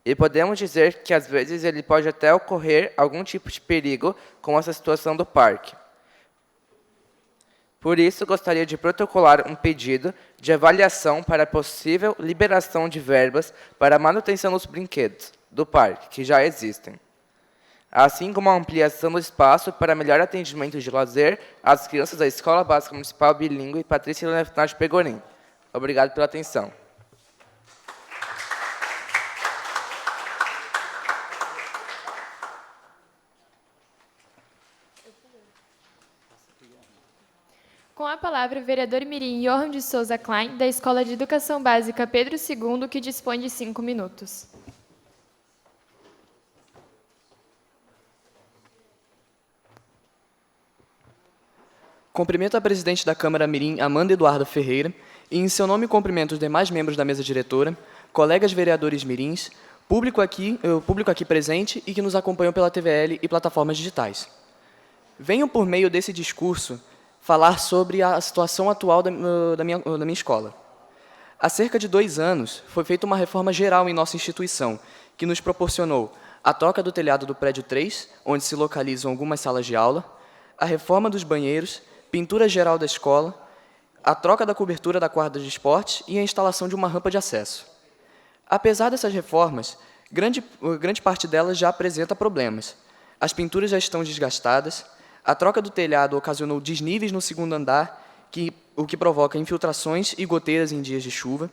E podemos dizer que, às vezes, ele pode até ocorrer algum tipo de perigo com essa situação do parque. Por isso, gostaria de protocolar um pedido de avaliação para a possível liberação de verbas para a manutenção dos brinquedos do parque, que já existem, assim como a ampliação do espaço para melhor atendimento de lazer às crianças da Escola Básica Municipal Bilíngue Patrícia Helena Finar de Pegorim. Obrigado pela atenção. Com a palavra, o vereador mirim Johan de Souza Klein, da Escola de Educação Básica Pedro II, que dispõe de 5 minutos. Cumprimento a presidente da Câmara Mirim, Amanda Eduarda Ferreira, e em seu nome cumprimento os demais membros da mesa diretora, colegas vereadores mirins, público aqui presente e que nos acompanham pela TVL e plataformas digitais. Venho, por meio desse discurso, falar sobre a situação atual da minha escola. Há cerca de 2 anos, foi feita uma reforma geral em nossa instituição, que nos proporcionou a troca do telhado do prédio 3, onde se localizam algumas salas de aula, a reforma dos banheiros, pintura geral da escola, a troca da cobertura da quadra de esportes e a instalação de uma rampa de acesso. Apesar dessas reformas, grande parte delas já apresenta problemas. As pinturas já estão desgastadas, a troca do telhado ocasionou desníveis no 2º andar, o que provoca infiltrações e goteiras em dias de chuva.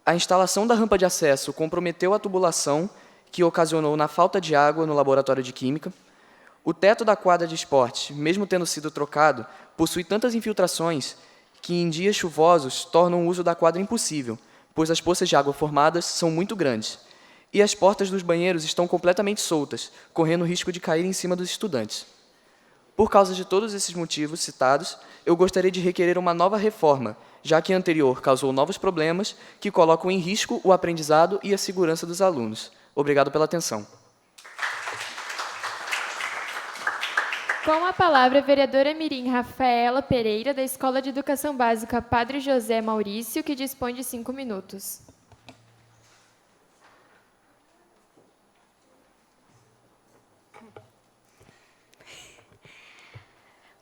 A instalação da rampa de acesso comprometeu a tubulação, que ocasionou na falta de água no laboratório de química. O teto da quadra de esporte, mesmo tendo sido trocado, possui tantas infiltrações que, em dias chuvosos, tornam o uso da quadra impossível, pois as poças de água formadas são muito grandes. E as portas dos banheiros estão completamente soltas, correndo o risco de cair em cima dos estudantes. Por causa de todos esses motivos citados, eu gostaria de requerer uma nova reforma, já que a anterior causou novos problemas que colocam em risco o aprendizado e a segurança dos alunos. Obrigado pela atenção. Com a palavra, a vereadora mirim Rafaela Pereira, da Escola de Educação Básica Padre José Maurício, que dispõe de 5 minutos.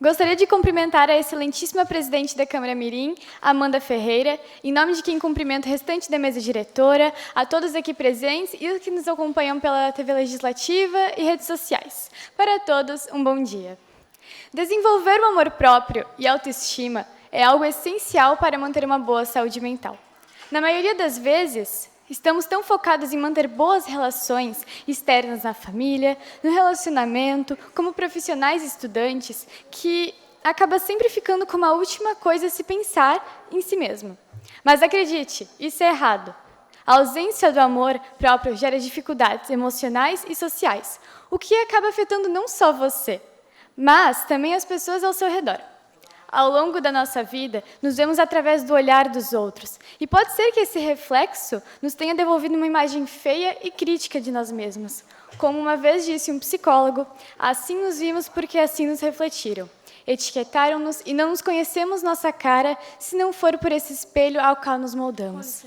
Gostaria de cumprimentar a excelentíssima presidente da Câmara Mirim, Amanda Ferreira, em nome de quem cumprimento o restante da mesa diretora, a todos aqui presentes e os que nos acompanham pela TV Legislativa e redes sociais. Para todos, um bom dia. Desenvolver o amor próprio e autoestima é algo essencial para manter uma boa saúde mental. Na maioria das vezes, estamos tão focados em manter boas relações externas na família, no relacionamento, como profissionais e estudantes, que acaba sempre ficando como a última coisa a se pensar em si mesmo. Mas acredite, isso é errado. A ausência do amor próprio gera dificuldades emocionais e sociais, o que acaba afetando não só você, mas também as pessoas ao seu redor. Ao longo da nossa vida, nos vemos através do olhar dos outros, e pode ser que esse reflexo nos tenha devolvido uma imagem feia e crítica de nós mesmos. Como uma vez disse um psicólogo, assim nos vimos porque assim nos refletiram. Etiquetaram-nos e não nos conhecemos nossa cara se não for por esse espelho ao qual nos moldamos.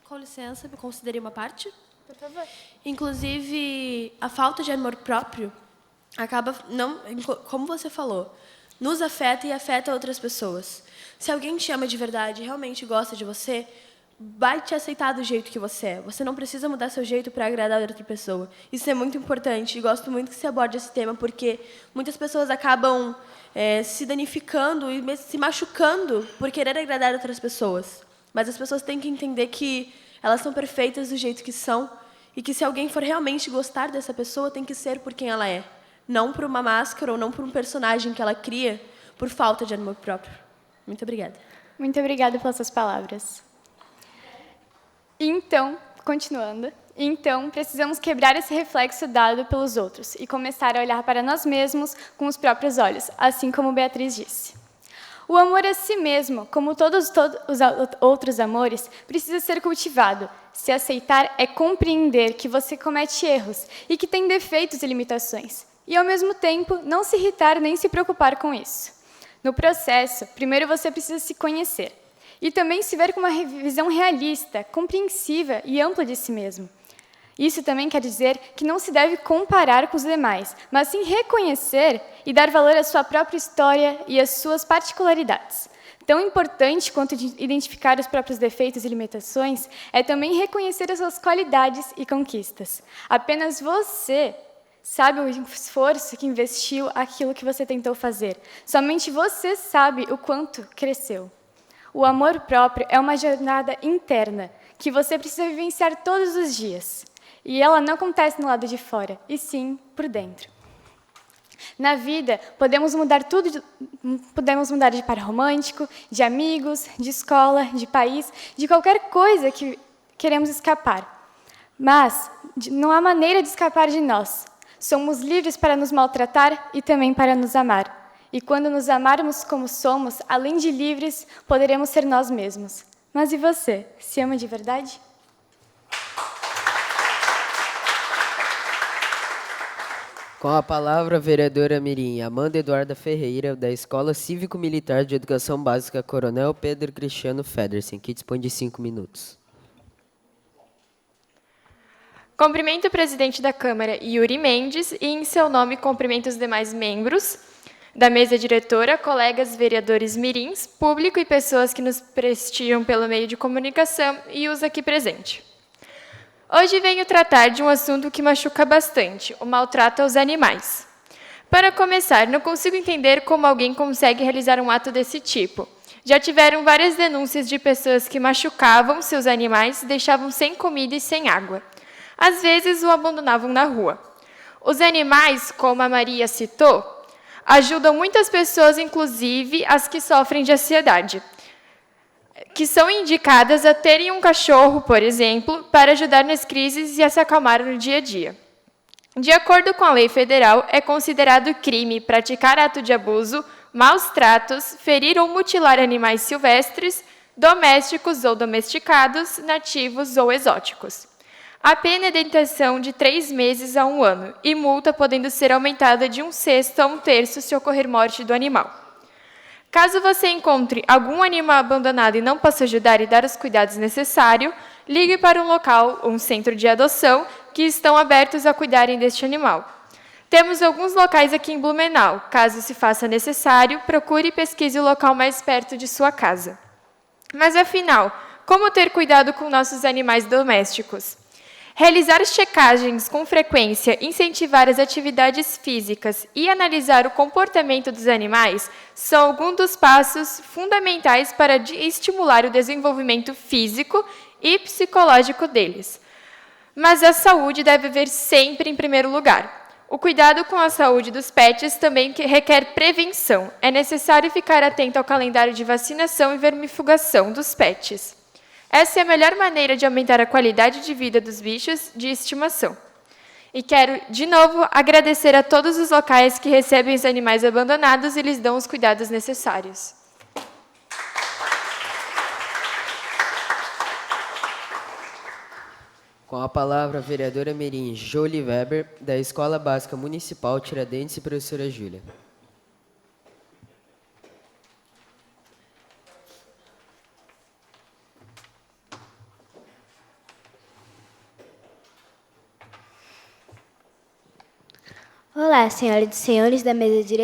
Com licença, me considerei uma parte? Por favor. Inclusive, a falta de amor próprio acaba, como você falou, nos afeta e afeta outras pessoas. Se alguém te ama de verdade e realmente gosta de você, vai te aceitar do jeito que você é. Você não precisa mudar seu jeito para agradar outra pessoa. Isso é muito importante e gosto muito que você aborde esse tema, porque muitas pessoas acabam se danificando e se machucando por querer agradar outras pessoas. Mas as pessoas têm que entender que elas são perfeitas do jeito que são e que se alguém for realmente gostar dessa pessoa, tem que ser por quem ela é. Não por uma máscara ou não por um personagem que ela cria por falta de amor próprio. Muito obrigada. Muito obrigada pelas suas palavras. Então, continuando, precisamos quebrar esse reflexo dado pelos outros e começar a olhar para nós mesmos com os próprios olhos, assim como Beatriz disse. O amor a si mesmo, como todos os outros amores, precisa ser cultivado. Se aceitar é compreender que você comete erros e que tem defeitos e limitações. E, ao mesmo tempo, não se irritar nem se preocupar com isso. No processo, primeiro você precisa se conhecer. E também se ver com uma visão realista, compreensiva e ampla de si mesmo. Isso também quer dizer que não se deve comparar com os demais, mas sim reconhecer e dar valor à sua própria história e às suas particularidades. Tão importante quanto identificar os próprios defeitos e limitações é também reconhecer as suas qualidades e conquistas. Apenas você sabe o esforço que investiu aquilo que você tentou fazer. Somente você sabe o quanto cresceu. O amor próprio é uma jornada interna que você precisa vivenciar todos os dias. E ela não acontece no lado de fora, e sim por dentro. Na vida, podemos mudar tudo, podemos mudar de par romântico, de amigos, de escola, de país, de qualquer coisa que queremos escapar. Mas não há maneira de escapar de nós. Somos livres para nos maltratar e também para nos amar. E quando nos amarmos como somos, além de livres, poderemos ser nós mesmos. Mas e você? Se ama de verdade? Com a palavra, a vereadora mirim Amanda Eduarda Ferreira, da Escola Cívico-Militar de Educação Básica Coronel Pedro Cristiano Federsen, que dispõe de 5 minutos. Cumprimento o presidente da Câmara, Yuri Mendes, e, em seu nome, cumprimento os demais membros da mesa diretora, colegas vereadores mirins, público e pessoas que nos prestigiam pelo meio de comunicação e os aqui presentes. Hoje venho tratar de um assunto que machuca bastante, o maltrato aos animais. Para começar, não consigo entender como alguém consegue realizar um ato desse tipo. Já tiveram várias denúncias de pessoas que machucavam seus animais e deixavam sem comida e sem água. Às vezes, o abandonavam na rua. Os animais, como a Maria citou, ajudam muitas pessoas, inclusive as que sofrem de ansiedade, que são indicadas a terem um cachorro, por exemplo, para ajudar nas crises e a se acalmar no dia a dia. De acordo com a lei federal, é considerado crime praticar ato de abuso, maus tratos, ferir ou mutilar animais silvestres, domésticos ou domesticados, nativos ou exóticos. A pena é detenção de 3 meses a 1 ano e multa podendo ser aumentada de 1/6 a 1/3 se ocorrer morte do animal. Caso você encontre algum animal abandonado e não possa ajudar e dar os cuidados necessários, ligue para um local ou um centro de adoção que estão abertos a cuidarem deste animal. Temos alguns locais aqui em Blumenau. Caso se faça necessário, procure e pesquise o local mais perto de sua casa. Mas, afinal, como ter cuidado com nossos animais domésticos? Realizar checagens com frequência, incentivar as atividades físicas e analisar o comportamento dos animais são alguns dos passos fundamentais para estimular o desenvolvimento físico e psicológico deles. Mas a saúde deve vir sempre em primeiro lugar. O cuidado com a saúde dos pets também requer prevenção. É necessário ficar atento ao calendário de vacinação e vermifugação dos pets. Essa é a melhor maneira de aumentar a qualidade de vida dos bichos de estimação. E quero, de novo, agradecer a todos os locais que recebem os animais abandonados e lhes dão os cuidados necessários. Com a palavra, a vereadora mirim Jolie Weber, da Escola Básica Municipal Tiradentes e professora Júlia. Olá, senhoras e senhores da mesa de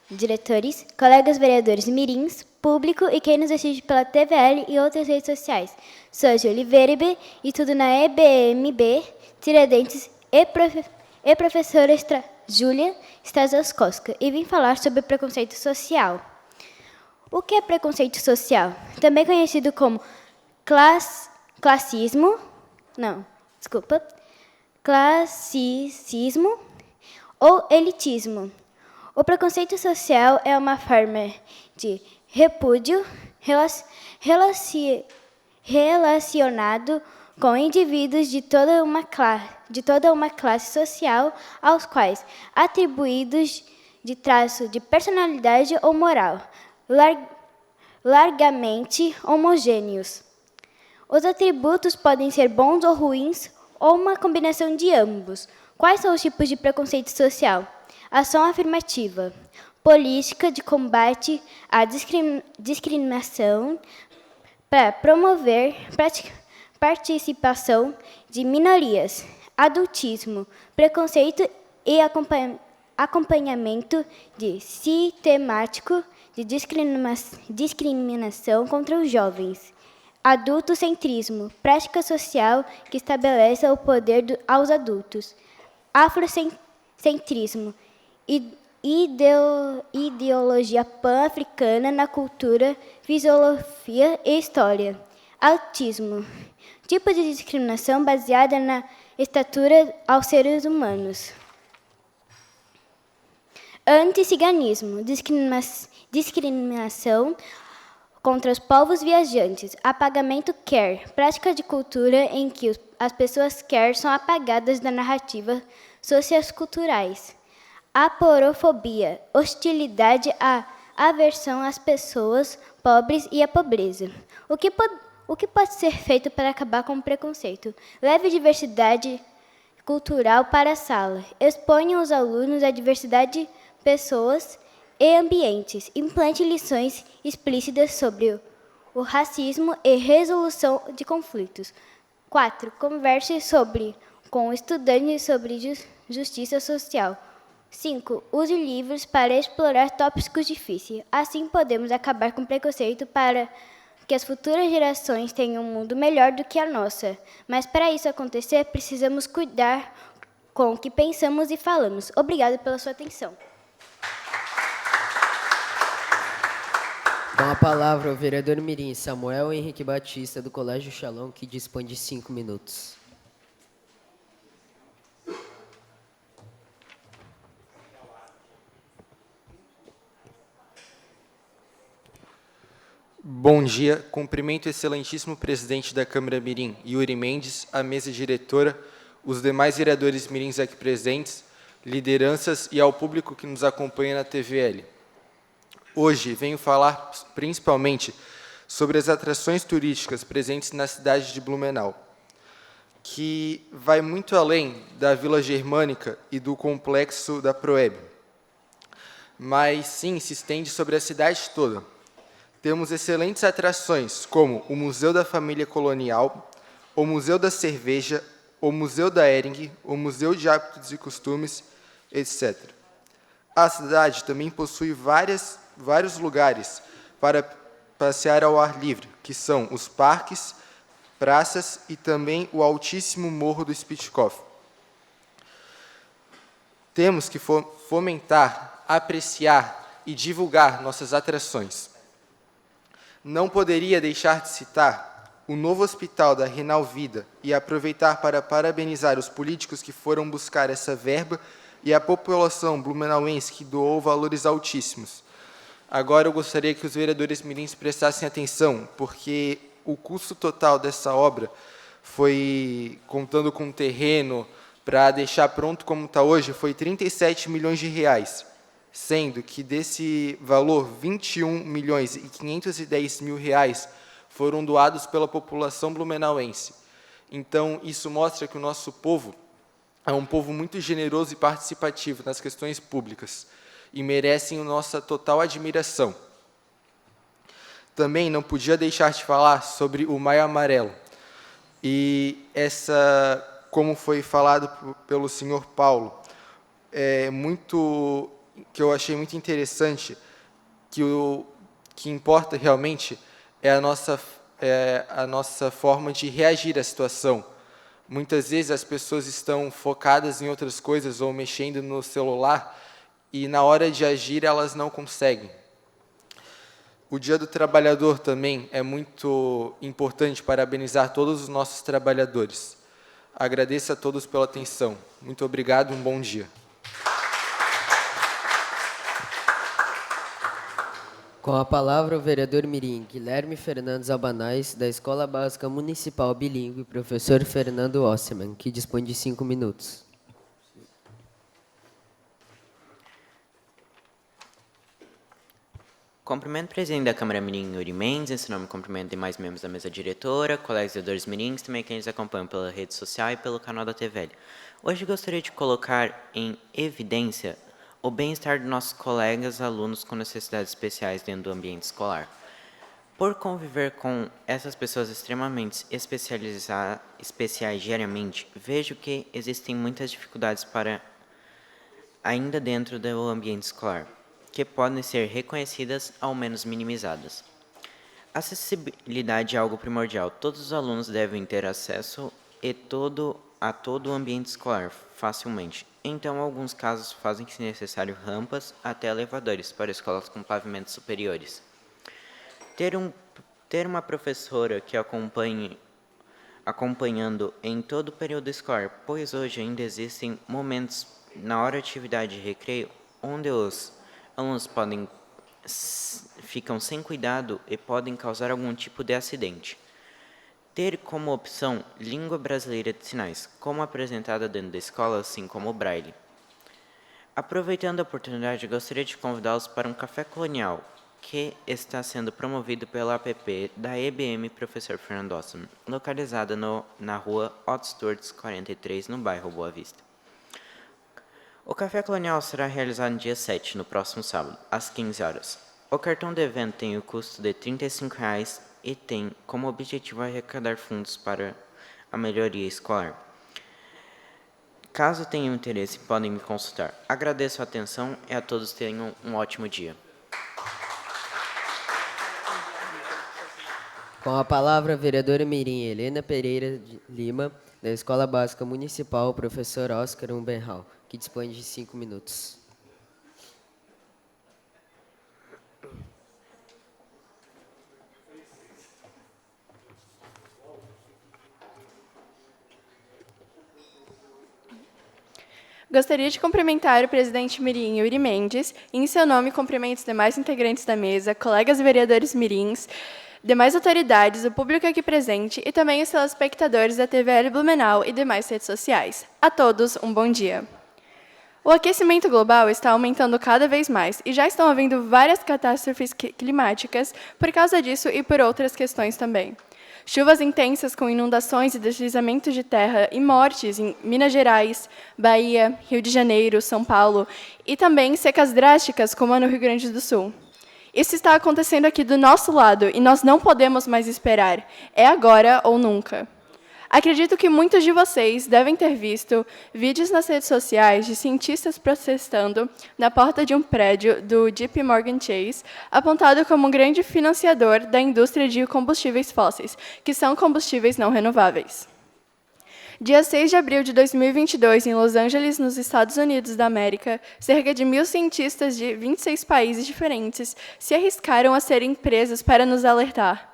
diretores, colegas vereadores mirins, público e quem nos assiste pela TVL e outras redes sociais. Sou a Jolie Weber e estudo na EBMB Tiradentes e professora Júlia Stazoskowska e vim falar sobre preconceito social. O que é preconceito social? Também conhecido como classicismo ou elitismo. O preconceito social é uma forma de repúdio relacionado com indivíduos de toda uma classe social aos quais atribuídos de traço de personalidade ou moral largamente homogêneos. Os atributos podem ser bons ou ruins ou uma combinação de ambos. Quais são os tipos de preconceito social? Ação afirmativa, política de combate à discriminação para promover participação de minorias, adultismo, preconceito e acompanhamento de sistemático de discriminação contra os jovens. Adultocentrismo, prática social que estabelece o poder aos adultos. Afrocentrismo, ideologia pan-africana na cultura, filosofia e história. Autismo, tipo de discriminação baseada na estatura aos seres humanos. Anticiganismo, discriminação contra os povos viajantes. Apagamento queer, prática de cultura em que as pessoas queer são apagadas da narrativa socioculturais. Aporofobia, hostilidade à aversão às pessoas pobres e à pobreza. O que pode ser feito para acabar com o preconceito? Leve diversidade cultural para a sala. Exponha os alunos à diversidade de pessoas e ambientes. Implante lições explícitas sobre o racismo e resolução de conflitos. 4. Converse com estudantes sobre justiça social. 5. Use livros para explorar tópicos difíceis. Assim podemos acabar com o preconceito para que as futuras gerações tenham um mundo melhor do que a nossa. Mas para isso acontecer, precisamos cuidar com o que pensamos e falamos. Obrigada pela sua atenção. Com a palavra, o vereador mirim Samuel Henrique Batista, do Colégio Shalom, que dispõe de 5 minutos. Bom dia, cumprimento o excelentíssimo presidente da Câmara Mirim, Yuri Mendes, a mesa diretora, os demais vereadores mirins aqui presentes, lideranças e ao público que nos acompanha na TVL. Hoje venho falar principalmente sobre as atrações turísticas presentes na cidade de Blumenau, que vai muito além da Vila Germânica e do complexo da Proeb, mas sim se estende sobre a cidade toda. Temos excelentes atrações, como o Museu da Família Colonial, o Museu da Cerveja, o Museu da Hering, o Museu de Hábitos e Costumes, etc. A cidade também possui vários lugares para passear ao ar livre, que são os parques, praças e também o altíssimo Morro do Spitzkopf. Temos que fomentar, apreciar e divulgar nossas atrações. Não poderia deixar de citar o novo hospital da Renal Vida e aproveitar para parabenizar os políticos que foram buscar essa verba e a população blumenauense que doou valores altíssimos. Agora eu gostaria que os vereadores mirins prestassem atenção, porque o custo total dessa obra foi, contando com o terreno, para deixar pronto como está hoje, foi 37 milhões de reais, sendo que desse valor, 21 milhões e 510 mil reais foram doados pela população blumenauense. Então, isso mostra que o nosso povo é um povo muito generoso e participativo nas questões públicas e merecem a nossa total admiração. Também não podia deixar de falar sobre o Maio Amarelo. E como foi falado pelo senhor Paulo, que eu achei muito interessante, que o que importa realmente é a nossa forma de reagir à situação. Muitas vezes as pessoas estão focadas em outras coisas ou mexendo no celular e na hora de agir elas não conseguem. O Dia do Trabalhador também é muito importante, parabenizar todos os nossos trabalhadores. Agradeço a todos pela atenção. Muito obrigado e um bom dia. Com a palavra, o vereador mirim Guilherme Fernandes Albanais, da Escola Básica Municipal Bilíngue, professor Fernando Osseman, que dispõe de 5 minutos. Cumprimento o presidente da Câmara Mirim, Yuri Mendes, em seu nome cumprimento demais membros da mesa diretora, colegas vereadores mirins, também quem nos acompanha pela rede social e pelo canal da TVL. Hoje gostaria de colocar em evidência o bem-estar dos nossos colegas alunos com necessidades especiais dentro do ambiente escolar. Por conviver com essas pessoas extremamente especiais diariamente, vejo que existem muitas dificuldades ainda dentro do ambiente escolar, que podem ser reconhecidas ou menos minimizadas. A acessibilidade é algo primordial. Todos os alunos devem ter acesso a todo o ambiente escolar facilmente. Então, em alguns casos, fazem-se necessário rampas até elevadores para escolas com pavimentos superiores. Ter uma professora que acompanhando em todo o período escolar, pois hoje ainda existem momentos na hora de atividade de recreio onde os alunos ficam sem cuidado e podem causar algum tipo de acidente. Ter como opção língua brasileira de sinais, como apresentada dentro da escola, assim como o Braille. Aproveitando a oportunidade, gostaria de convidá-los para um café colonial, que está sendo promovido pela app da EBM Professor Fernando Osseman, localizada na rua Otto Sturtz 43, no bairro Boa Vista. O Café Colonial será realizado no dia 7, no próximo sábado, às 15 horas. O cartão de evento tem o custo de R$ 35,00 e tem como objetivo arrecadar fundos para a melhoria escolar. Caso tenham interesse, podem me consultar. Agradeço a atenção e a todos tenham um ótimo dia. Com a palavra, a vereadora mirim Helena Pereira de Lima, da Escola Básica Municipal, professor Oscar Umbenhal, que dispõe de 5 minutos. Gostaria de cumprimentar o presidente mirim, Yuri Mendes, e, em seu nome, cumprimento os demais integrantes da mesa, colegas vereadores mirins, demais autoridades, o público aqui presente e também os telespectadores da TVL Blumenau e demais redes sociais. A todos, um bom dia. O aquecimento global está aumentando cada vez mais e já estão havendo várias catástrofes climáticas por causa disso e por outras questões também. Chuvas intensas com inundações e deslizamentos de terra e mortes em Minas Gerais, Bahia, Rio de Janeiro, São Paulo e também secas drásticas como a no Rio Grande do Sul. Isso está acontecendo aqui do nosso lado e nós não podemos mais esperar. É agora ou nunca. Acredito que muitos de vocês devem ter visto vídeos nas redes sociais de cientistas protestando na porta de um prédio do JP Morgan Chase, apontado como um grande financiador da indústria de combustíveis fósseis, que são combustíveis não renováveis. Dia 6 de abril de 2022, em Los Angeles, nos Estados Unidos da América, cerca de 1.000 cientistas de 26 países diferentes se arriscaram a serem presos para nos alertar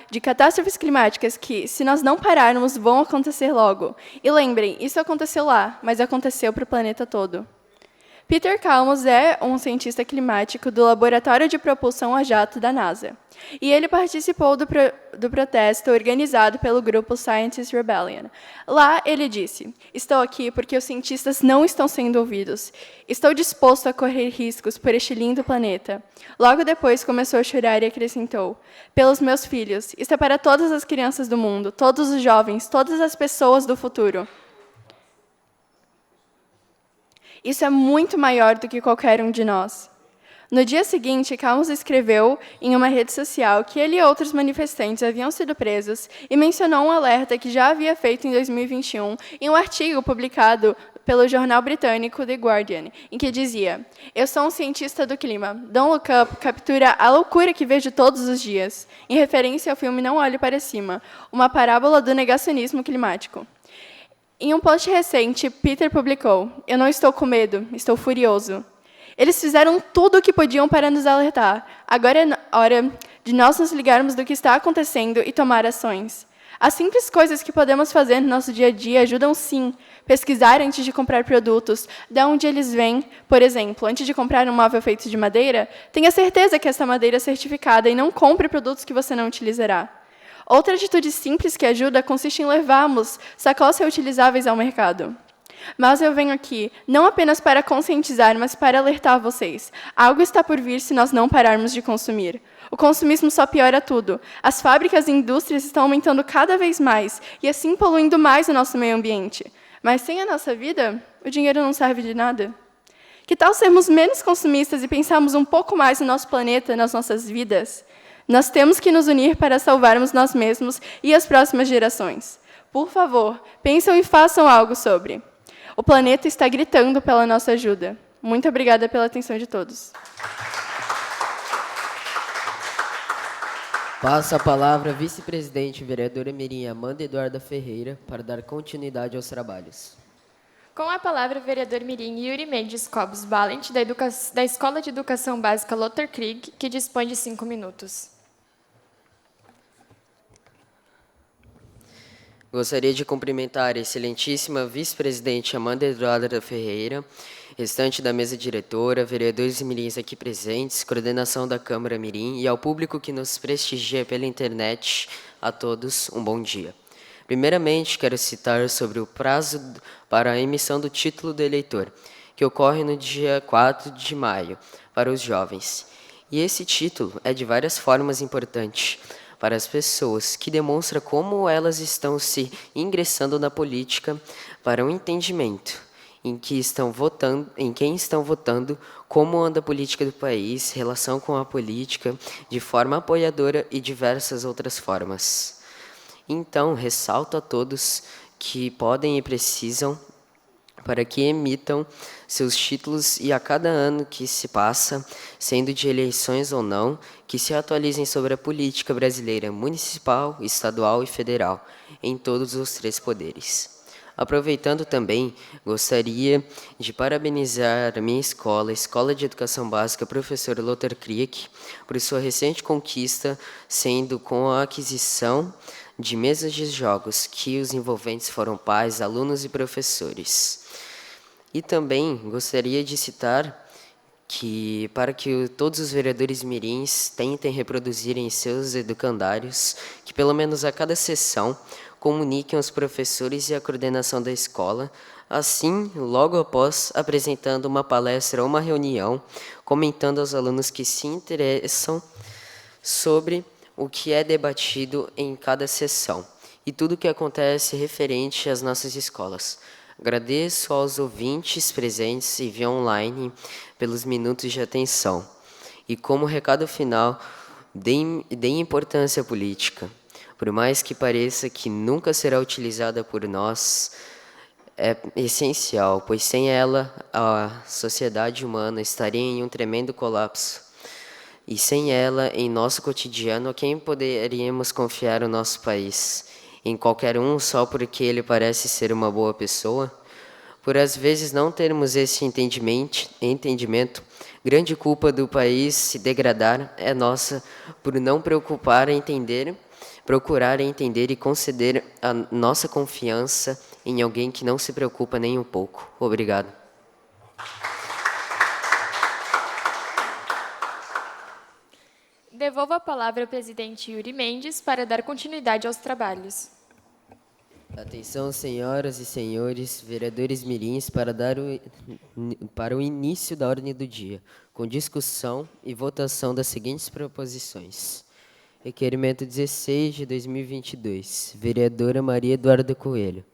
de catástrofes climáticas que, se nós não pararmos, vão acontecer logo. E lembrem, isso aconteceu lá, mas aconteceu para o planeta todo. Peter Kalmus é um cientista climático do Laboratório de Propulsão a Jato da NASA. E ele participou do protesto organizado pelo grupo Scientist Rebellion. Lá, ele disse: "Estou aqui porque os cientistas não estão sendo ouvidos. Estou disposto a correr riscos por este lindo planeta." Logo depois, começou a chorar e acrescentou: "Pelos meus filhos, isso é para todas as crianças do mundo, todos os jovens, todas as pessoas do futuro." Isso é muito maior do que qualquer um de nós. No dia seguinte, Kalmus escreveu em uma rede social que ele e outros manifestantes haviam sido presos e mencionou um alerta que já havia feito em 2021 em um artigo publicado pelo jornal britânico The Guardian, em que dizia: "Eu sou um cientista do clima. Don't Look Up captura a loucura que vejo todos os dias", em referência ao filme Não Olhe para Cima, uma parábola do negacionismo climático. Em um post recente, Peter publicou: "Eu não estou com medo, estou furioso." Eles fizeram tudo o que podiam para nos alertar. Agora é hora de nós nos ligarmos do que está acontecendo e tomar ações. As simples coisas que podemos fazer no nosso dia a dia ajudam sim. Pesquisar antes de comprar produtos, de onde eles vêm. Por exemplo, antes de comprar um móvel feito de madeira, tenha certeza que essa madeira é certificada e não compre produtos que você não utilizará. Outra atitude simples que ajuda consiste em levarmos sacolas reutilizáveis ao mercado. Mas eu venho aqui não apenas para conscientizar, mas para alertar vocês. Algo está por vir se nós não pararmos de consumir. O consumismo só piora tudo. As fábricas e indústrias estão aumentando cada vez mais e assim poluindo mais o nosso meio ambiente. Mas sem a nossa vida, o dinheiro não serve de nada. Que tal sermos menos consumistas e pensarmos um pouco mais no nosso planeta, nas nossas vidas? Nós temos que nos unir para salvarmos nós mesmos e as próximas gerações. Por favor, pensem e façam algo sobre. O planeta está gritando pela nossa ajuda. Muito obrigada pela atenção de todos. Passa a palavra a vice-presidente vereadora mirim Amanda Eduarda Ferreira para dar continuidade aos trabalhos. Com a palavra, o vereador mirim Yuri Mendes Cobos Balent, da Escola de Educação Básica Lothar Krieg, que dispõe de 5 minutos. Gostaria de cumprimentar a excelentíssima vice-presidente Amanda Eduarda Ferreira, restante da mesa diretora, vereadores e mirins aqui presentes, coordenação da Câmara Mirim e ao público que nos prestigia pela internet, a todos um bom dia. Primeiramente, quero citar sobre o prazo para a emissão do título do eleitor, que ocorre no dia 4 de maio, para os jovens. E esse título é de várias formas importante para as pessoas, que demonstra como elas estão se ingressando na política para um entendimento em quem estão votando, como anda a política do país, relação com a política, de forma apoiadora e diversas outras formas. Então, ressalto a todos que podem e precisam para que emitam seus títulos e a cada ano que se passa, sendo de eleições ou não, que se atualizem sobre a política brasileira municipal, estadual e federal, em todos os 3 poderes. Aproveitando também, gostaria de parabenizar a minha escola, a Escola de Educação Básica Professor Lothar Krieg, por sua recente conquista, sendo com a aquisição de mesas de jogos, que os envolventes foram pais, alunos e professores. E também gostaria de citar que, para que todos os vereadores mirins tentem reproduzir em seus educandários, que pelo menos a cada sessão comuniquem aos professores e à coordenação da escola, assim, logo após, apresentando uma palestra ou uma reunião, comentando aos alunos que se interessam sobre o que é debatido em cada sessão e tudo o que acontece referente às nossas escolas. Agradeço aos ouvintes presentes e via online pelos minutos de atenção. E como recado final, deem importância à política, por mais que pareça que nunca será utilizada por nós, é essencial, pois sem ela a sociedade humana estaria em um tremendo colapso. E sem ela, em nosso cotidiano, quem poderíamos confiar o nosso país? Em qualquer um só porque ele parece ser uma boa pessoa? Por às vezes não termos esse entendimento, grande culpa do país se degradar é nossa por não procurar entender e conceder a nossa confiança em alguém que não se preocupa nem um pouco. Obrigado. Devolvo a palavra ao presidente Yuri Mendes para dar continuidade aos trabalhos. Atenção, senhoras e senhores, vereadores mirins, para o início da ordem do dia, com discussão e votação das seguintes proposições. Requerimento 16 de 2022, vereadora Maria Eduarda Coelho.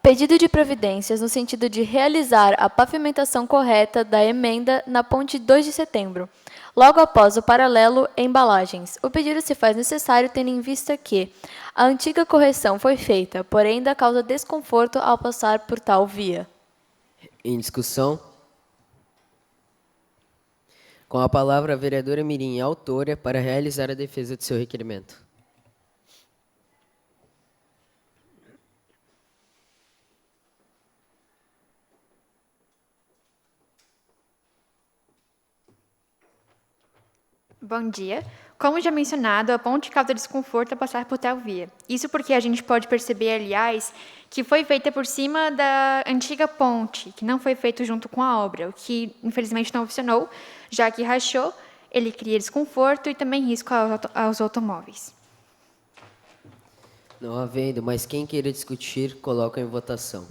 Pedido de providências no sentido de realizar a pavimentação correta da emenda na ponte 2 de setembro, logo após o paralelo embalagens. O pedido se faz necessário tendo em vista que a antiga correção foi feita, porém ainda causa desconforto ao passar por tal via. Em discussão. Com a palavra a vereadora Mirim, autora, para realizar a defesa do seu requerimento. Bom dia. Como já mencionado, a ponte causa desconforto ao passar por tal via. Isso porque a gente pode perceber, aliás, que foi feita por cima da antiga ponte, que não foi feito junto com a obra, o que infelizmente não funcionou, já que rachou, ele cria desconforto e também risco aos automóveis. Não havendo, mas quem queira discutir, coloca em votação.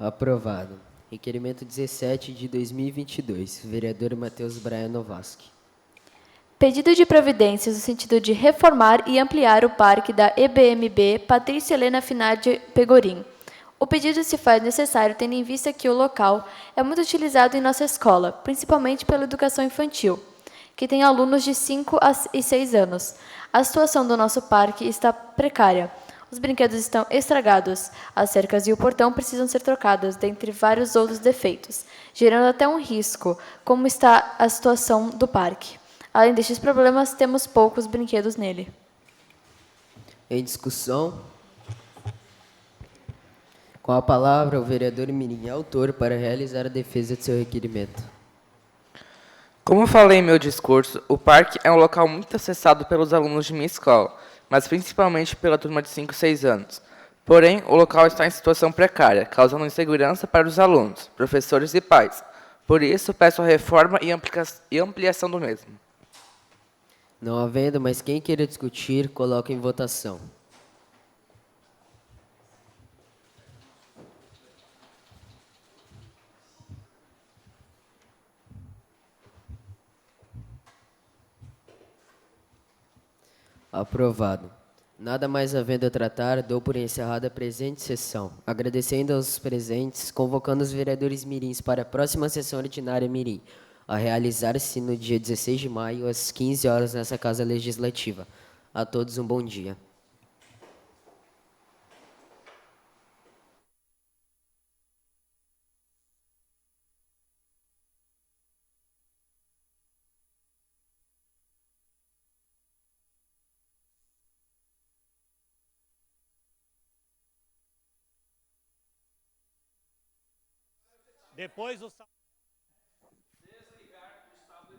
Aprovado. Requerimento 17 de 2022, vereador Matheus Braia Novaski. Pedido de providências no sentido de reformar e ampliar o parque da EBMB Patrícia Helena Finardi Pegorim. O pedido se faz necessário tendo em vista que o local é muito utilizado em nossa escola, principalmente pela educação infantil, que tem alunos de 5 e 6 anos. A situação do nosso parque está precária. Os brinquedos estão estragados, as cercas e o portão precisam ser trocados, dentre vários outros defeitos, gerando até um risco, como está a situação do parque. Além destes problemas, temos poucos brinquedos nele. Em discussão. Com a palavra, o vereador Mirim, autor, para realizar a defesa de seu requerimento. Como falei em meu discurso, o parque é um local muito acessado pelos alunos de minha escola, mas principalmente pela turma de 5 e 6 anos. Porém, o local está em situação precária, causando insegurança para os alunos, professores e pais. Por isso, peço a reforma e ampliação do mesmo. Não havendo, mas quem queira discutir, coloca em votação. Aprovado. Nada mais havendo a tratar, dou por encerrada a presente sessão, agradecendo aos presentes, convocando os vereadores mirins para a próxima sessão ordinária mirim, a realizar-se no dia 16 de maio, às 15 horas, nessa Casa Legislativa. A todos um bom dia. Depois o